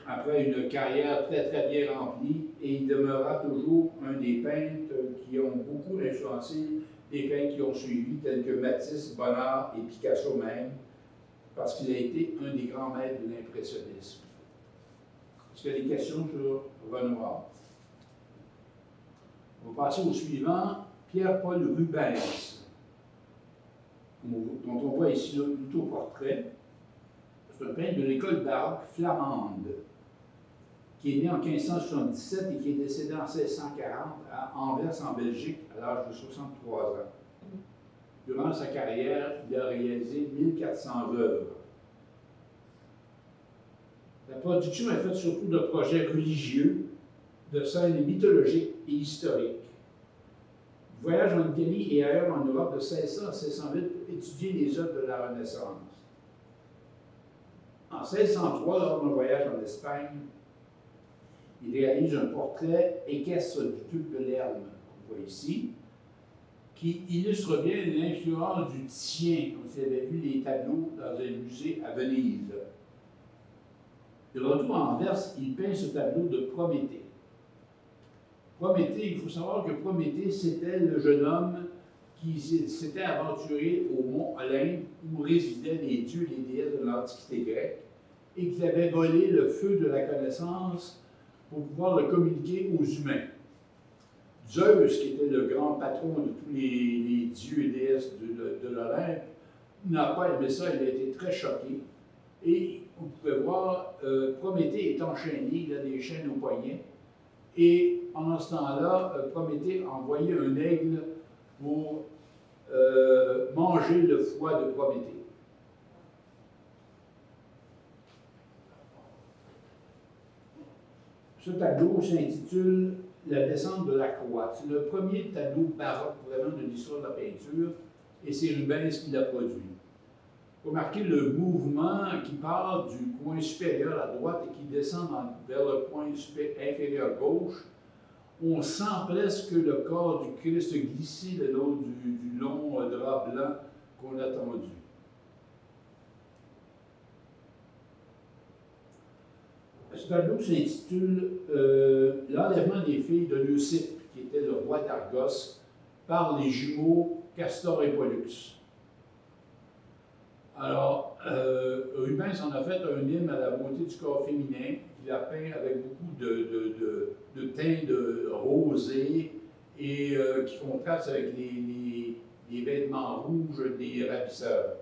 après une carrière très bien remplie, et il demeurera toujours un des peintres qui ont beaucoup influencé les peintres qui ont suivi, tels que Matisse, Bonnard et Picasso même, parce qu'il a été un des grands maîtres de l'impressionnisme. Est-ce qu'il y a des questions sur Renoir? On va passer au suivant, Pierre-Paul Rubens, dont on voit ici l'autoportrait. C'est un peintre de l'école baroque flamande, qui est né en 1577 et qui est décédé en 1640 à Anvers, en Belgique, à l'âge de 63 ans. Durant sa carrière, il a réalisé 1400 œuvres. La production est faite surtout de projets religieux, de scènes mythologiques et historiques. Il voyage en Italie et ailleurs en Europe de 1600 à 1608 pour étudier les œuvres de la Renaissance. En 1603, lors d'un voyage en Espagne, il réalise un portrait équestre du duc de Lerme, qu'on voit ici, qui illustre bien l'influence du Titien, comme vous avez vu les tableaux dans un musée à Venise. De retour à Anvers, il peint ce tableau de Prométhée. Prométhée, il faut savoir que Prométhée, c'était le jeune homme qui s'était aventuré au mont Olympe, où résidaient les dieux et les déesses de l'Antiquité grecque, et qui avait volé le feu de la connaissance pour pouvoir le communiquer aux humains. Zeus, qui était le grand patron de tous les dieux et déesses de l'Olympe, n'a pas aimé ça, il a été très choqué. Et vous pouvez voir, Prométhée est enchaîné, il a des chaînes aux poignets. Et pendant ce temps-là, Prométhée a envoyé un aigle pour manger le foie de Prométhée. Ce tableau s'intitule La descente de la croix. C'est le premier tableau baroque vraiment de l'histoire de la peinture et c'est Rubens qui l'a produit. Remarquez le mouvement qui part du coin supérieur à droite et qui descend vers le coin inférieur gauche. On sent presque le corps du Christ glisser le long du long drap blanc qu'on a tendu. Ce tableau s'intitule L'enlèvement des filles de Leucippe, qui était le roi d'Argos, par les jumeaux Castor et Pollux. Alors, Rubens en a fait un hymne à la beauté du corps féminin, qu'il a peint avec beaucoup de teintes rosées et qui contraste avec les vêtements rouges des ravisseurs.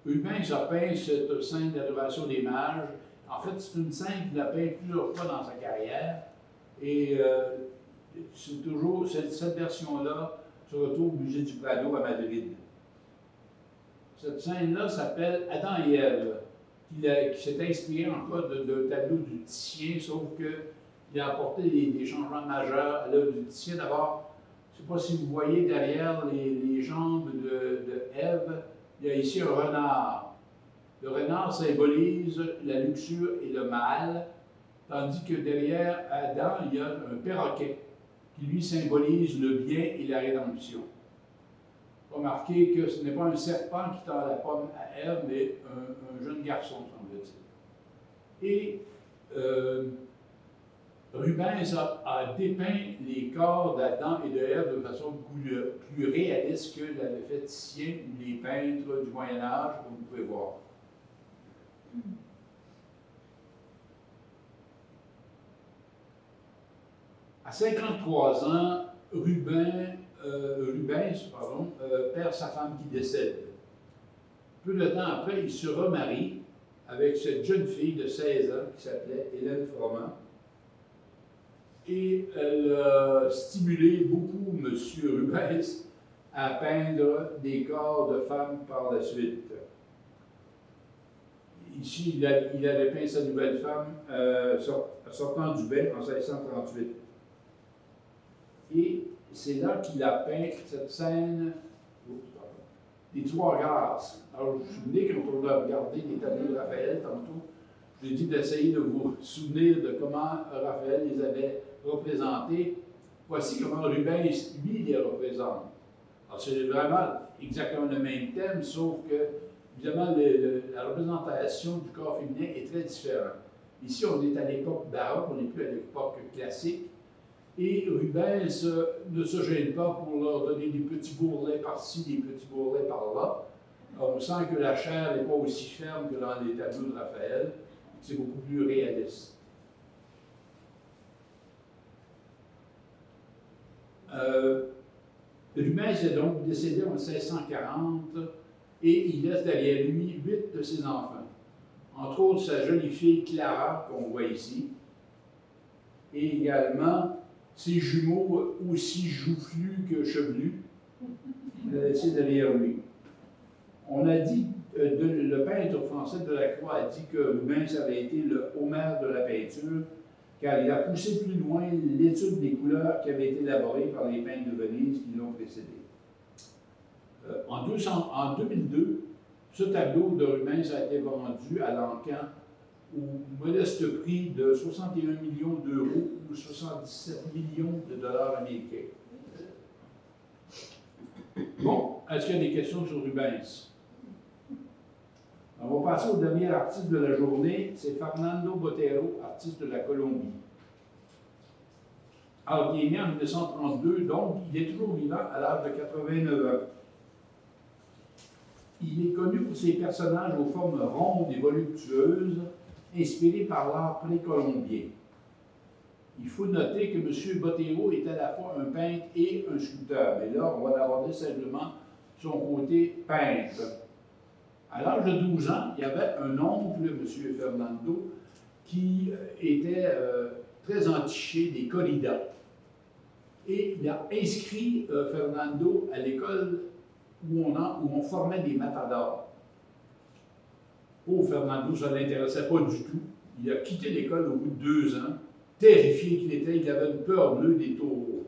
Rubens a peint cette scène d'adoration des mages. En fait, c'est une scène qu'il a peint plusieurs fois dans sa carrière. Et c'est toujours cette version-là se retrouve au musée du Prado à Madrid. Cette scène-là s'appelle Adam et Ève, qui s'est inspiré encore d'un tableau du Titien, sauf qu'il a apporté des changements majeurs à l'œuvre du Titien. D'abord, je ne sais pas si vous voyez derrière les jambes de Ève, il y a ici un renard. Le renard symbolise la luxure et le mal, tandis que derrière Adam, il y a un perroquet qui lui symbolise le bien et la rédemption. Remarquez que ce n'est pas un serpent qui tend la pomme à Ève, mais un jeune garçon, semble-t-il. Et Rubens a dépeint les corps d'Adam et de Ève de façon plus réaliste que l'avait fait Titien ou les peintres du Moyen-Âge, comme vous pouvez voir. À 53 ans, Rubens perd sa femme qui décède. Peu de temps après, il se remarie avec cette jeune fille de 16 ans qui s'appelait Hélène Froment. Et elle a stimulé beaucoup M. Rubens à peindre des corps de femmes par la suite. Ici, il avait peint sa nouvelle femme sortant du bain en 1638. Et c'est là qu'il a peint cette scène des trois grâces. Alors, vous vous souvenez, quand on a regardé les tableaux de Raphaël tantôt, j'ai dit d'essayer de vous souvenir de comment Raphaël les avait représentés. Voici comment Rubens, lui, les représente. Alors, c'est vraiment exactement le même thème, sauf que, évidemment, la représentation du corps féminin est très différente. Ici, on est à l'époque baroque, on n'est plus à l'époque classique. Et Rubens ne se gêne pas pour leur donner des petits bourrelets par-ci, des petits bourrelets par-là. On sent que la chair n'est pas aussi ferme que dans les tableaux de Raphaël. C'est beaucoup plus réaliste. Rubens est donc décédé en 1640 et il laisse derrière lui 8 de ses enfants. Entre autres, sa jolie fille Clara, qu'on voit ici, et également ses jumeaux aussi joufflus que chevelus, il a laissé derrière lui. On a dit, le peintre français Delacroix a dit que Rubens avait été le Homère de la peinture, car il a poussé plus loin l'étude des couleurs qui avait été élaborée par les peintres de Venise qui l'ont précédé. En 2002, ce tableau de Rubens a été vendu à l'Ancan au modeste prix de 61 millions d'euros ou 77 millions de dollars américains. Bon, est-ce qu'il y a des questions sur Rubens? On va passer au dernier artiste de la journée, c'est Fernando Botero, artiste de la Colombie. Alors, il est né en 1932, donc il est toujours vivant à l'âge de 89 ans. Il est connu pour ses personnages aux formes rondes et voluptueuses, inspirés par l'art précolombien. Il faut noter que M. Botero est à la fois un peintre et un sculpteur, mais là, on va aborder simplement son côté peintre. À l'âge de 12 ans, il y avait un oncle, M. Fernando, qui était très entiché des corridas. Et il a inscrit Fernando à l'école où on formait des matadors. Pauvre Fernando, ça ne l'intéressait pas du tout. Il a quitté l'école au bout de 2 ans, terrifié qu'il était, il avait une peur bleue des taureaux.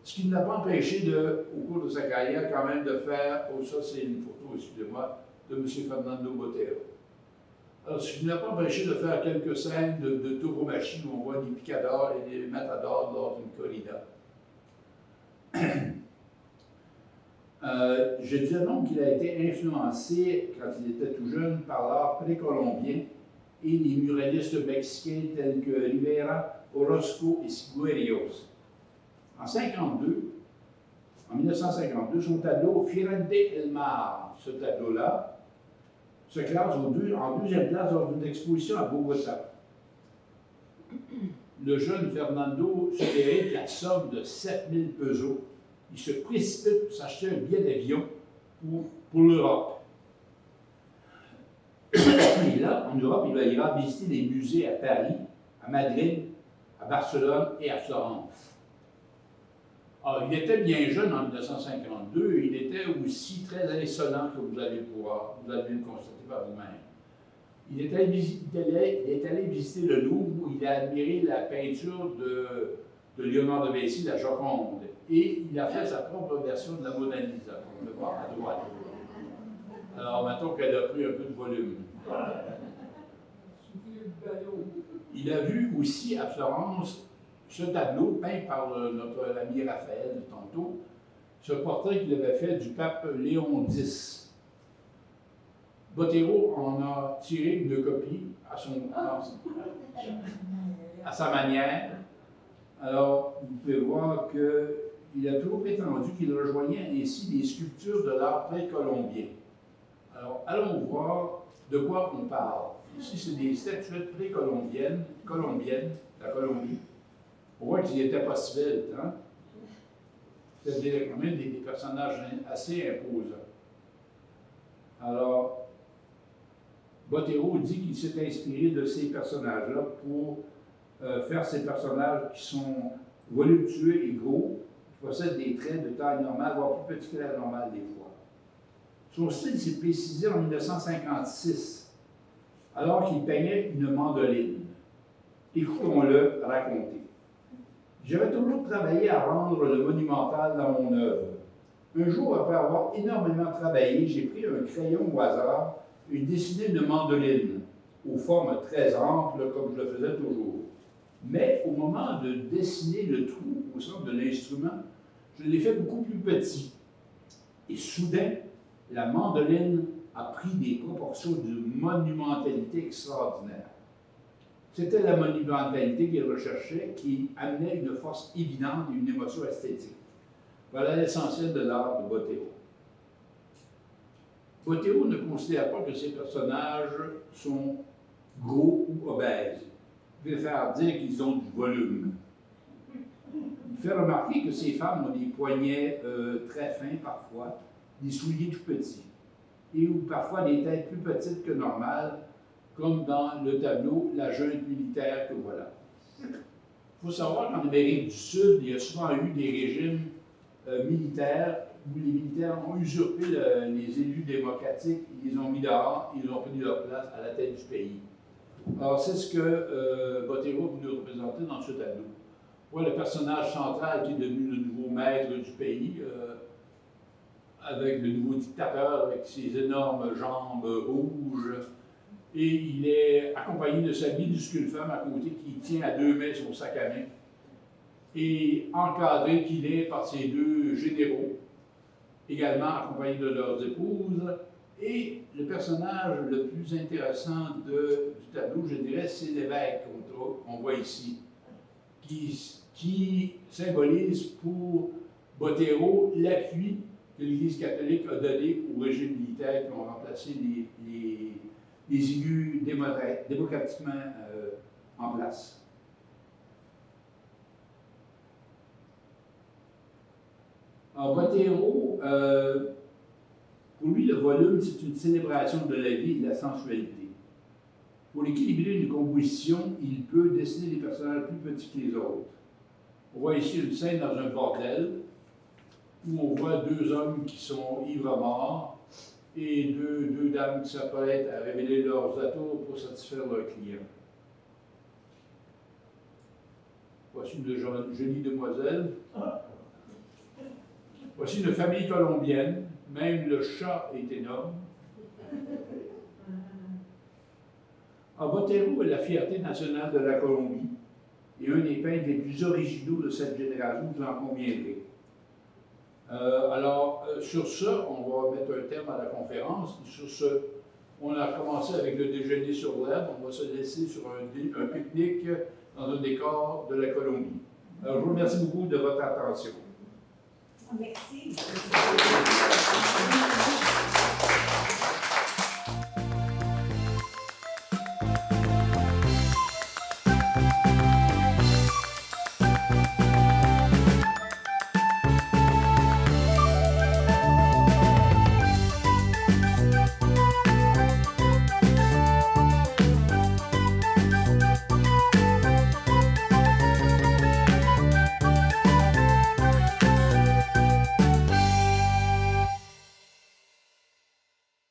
Ce qui ne l'a pas empêché, au cours de sa carrière, quand même de faire, oh ça c'est une photo, excusez-moi, de M. Fernando Botero. Alors, ce qui ne l'a pas empêché de faire quelques scènes de tauromachie où on voit des picadors et des matadors lors d'une corrida. Je disais donc qu'il a été influencé, quand il était tout jeune, par l'art précolombien et les muralistes mexicains tels que Rivera, Orozco et Siguerios. En 1952, son tableau Firente el Mar, ce tableau-là, se classe en deuxième place lors d'une exposition à Bogota. Le jeune Fernando se hérite la somme de 7000 pesos. Il se précipite pour s'acheter un billet d'avion pour l'Europe. Et là, en Europe, il ira visiter les musées à Paris, à Madrid, à Barcelone et à Florence. Alors, il était bien jeune en 1952, il était aussi très insolent que vous allez le constater par vous-même. Il est allé visiter le Louvre où il a admiré la peinture de Léonard de Vinci, la Joconde, et il a fait sa propre version de la Mona Lisa, on peut le voir à droite. Alors, mettons qu'elle a pris un peu de volume. Il a vu aussi à Florence ce tableau peint par notre ami Raphaël tantôt, ce portrait qu'il avait fait du pape Léon X. Botero en a tiré une copie à sa manière. Alors, vous pouvez voir qu'il a toujours prétendu qu'il rejoignait ainsi les sculptures de l'art précolombien. Alors, allons voir de quoi on parle. Ici, c'est des statuettes précolombiennes, la Colombie. On voit qu'ils n'étaient pas civils, hein? C'était quand même des personnages assez imposants. Alors, Botero dit qu'il s'est inspiré de ces personnages-là pour faire ces personnages qui sont voluptueux et gros, qui possèdent des traits de taille normale, voire plus petits que la normale des fois. Son style s'est précisé en 1956, alors qu'il peignait une mandoline. Écoutons-le raconter. J'avais toujours travaillé à rendre le monumental dans mon œuvre. Un jour, après avoir énormément travaillé, j'ai pris un crayon au hasard et dessiné une mandoline, aux formes très amples, comme je le faisais toujours. Mais au moment de dessiner le trou au centre de l'instrument, je l'ai fait beaucoup plus petit. Et soudain, la mandoline a pris des proportions de monumentalité extraordinaire. C'était la monumentalité qu'il recherchait, qui amenait une force évidente et une émotion esthétique. Voilà l'essentiel de l'art de Botero. Botero ne considère pas que ses personnages sont gros ou obèses. Il préfère dire qu'ils ont du volume. Il fait remarquer que ces femmes ont des poignets très fins parfois, des souliers tout petits, et ou parfois des têtes plus petites que normales, comme dans le tableau La junte militaire que voilà. Il faut savoir qu'en Amérique du Sud, il y a souvent eu des régimes militaires où les militaires ont usurpé les élus démocratiques, ils les ont mis dehors, ils ont pris leur place à la tête du pays. Alors, c'est ce que Botero voulait représenter dans ce tableau. Voilà le personnage central qui est devenu le nouveau maître du pays, avec le nouveau dictateur, avec ses énormes jambes rouges. Et il est accompagné de sa minuscule femme à côté qui tient à 2 mains son sac à main. Et encadré qu'il est par ses 2 généraux, également accompagnés de leurs épouses. Et le personnage le plus intéressant du tableau, je dirais, c'est l'évêque qu'on voit ici, qui symbolise pour Botero l'appui que l'Église catholique a donné au régime militaire qui ont remplacé les élus démocratiquement en place. Alors, Botero, pour lui, le volume, c'est une célébration de la vie et de la sensualité. Pour équilibrer une composition, il peut dessiner des personnages plus petits que les autres. On voit ici une scène dans un bordel où on voit 2 hommes qui sont ivres morts et deux dames qui s'apprêtent à révéler leurs atours pour satisfaire leurs clients. Voici une jolie demoiselle. Voici une famille colombienne. Même le chat est énorme. Botero est la fierté nationale de la Colombie et un des peintres les plus originaux de cette génération, vous en conviendrez. Sur ce, on va mettre un terme à la conférence. Sur ce, on a commencé avec le déjeuner sur l'herbe. On va se laisser sur un pique-nique dans un décor de la Colombie. Alors, je vous remercie beaucoup de votre attention. Merci.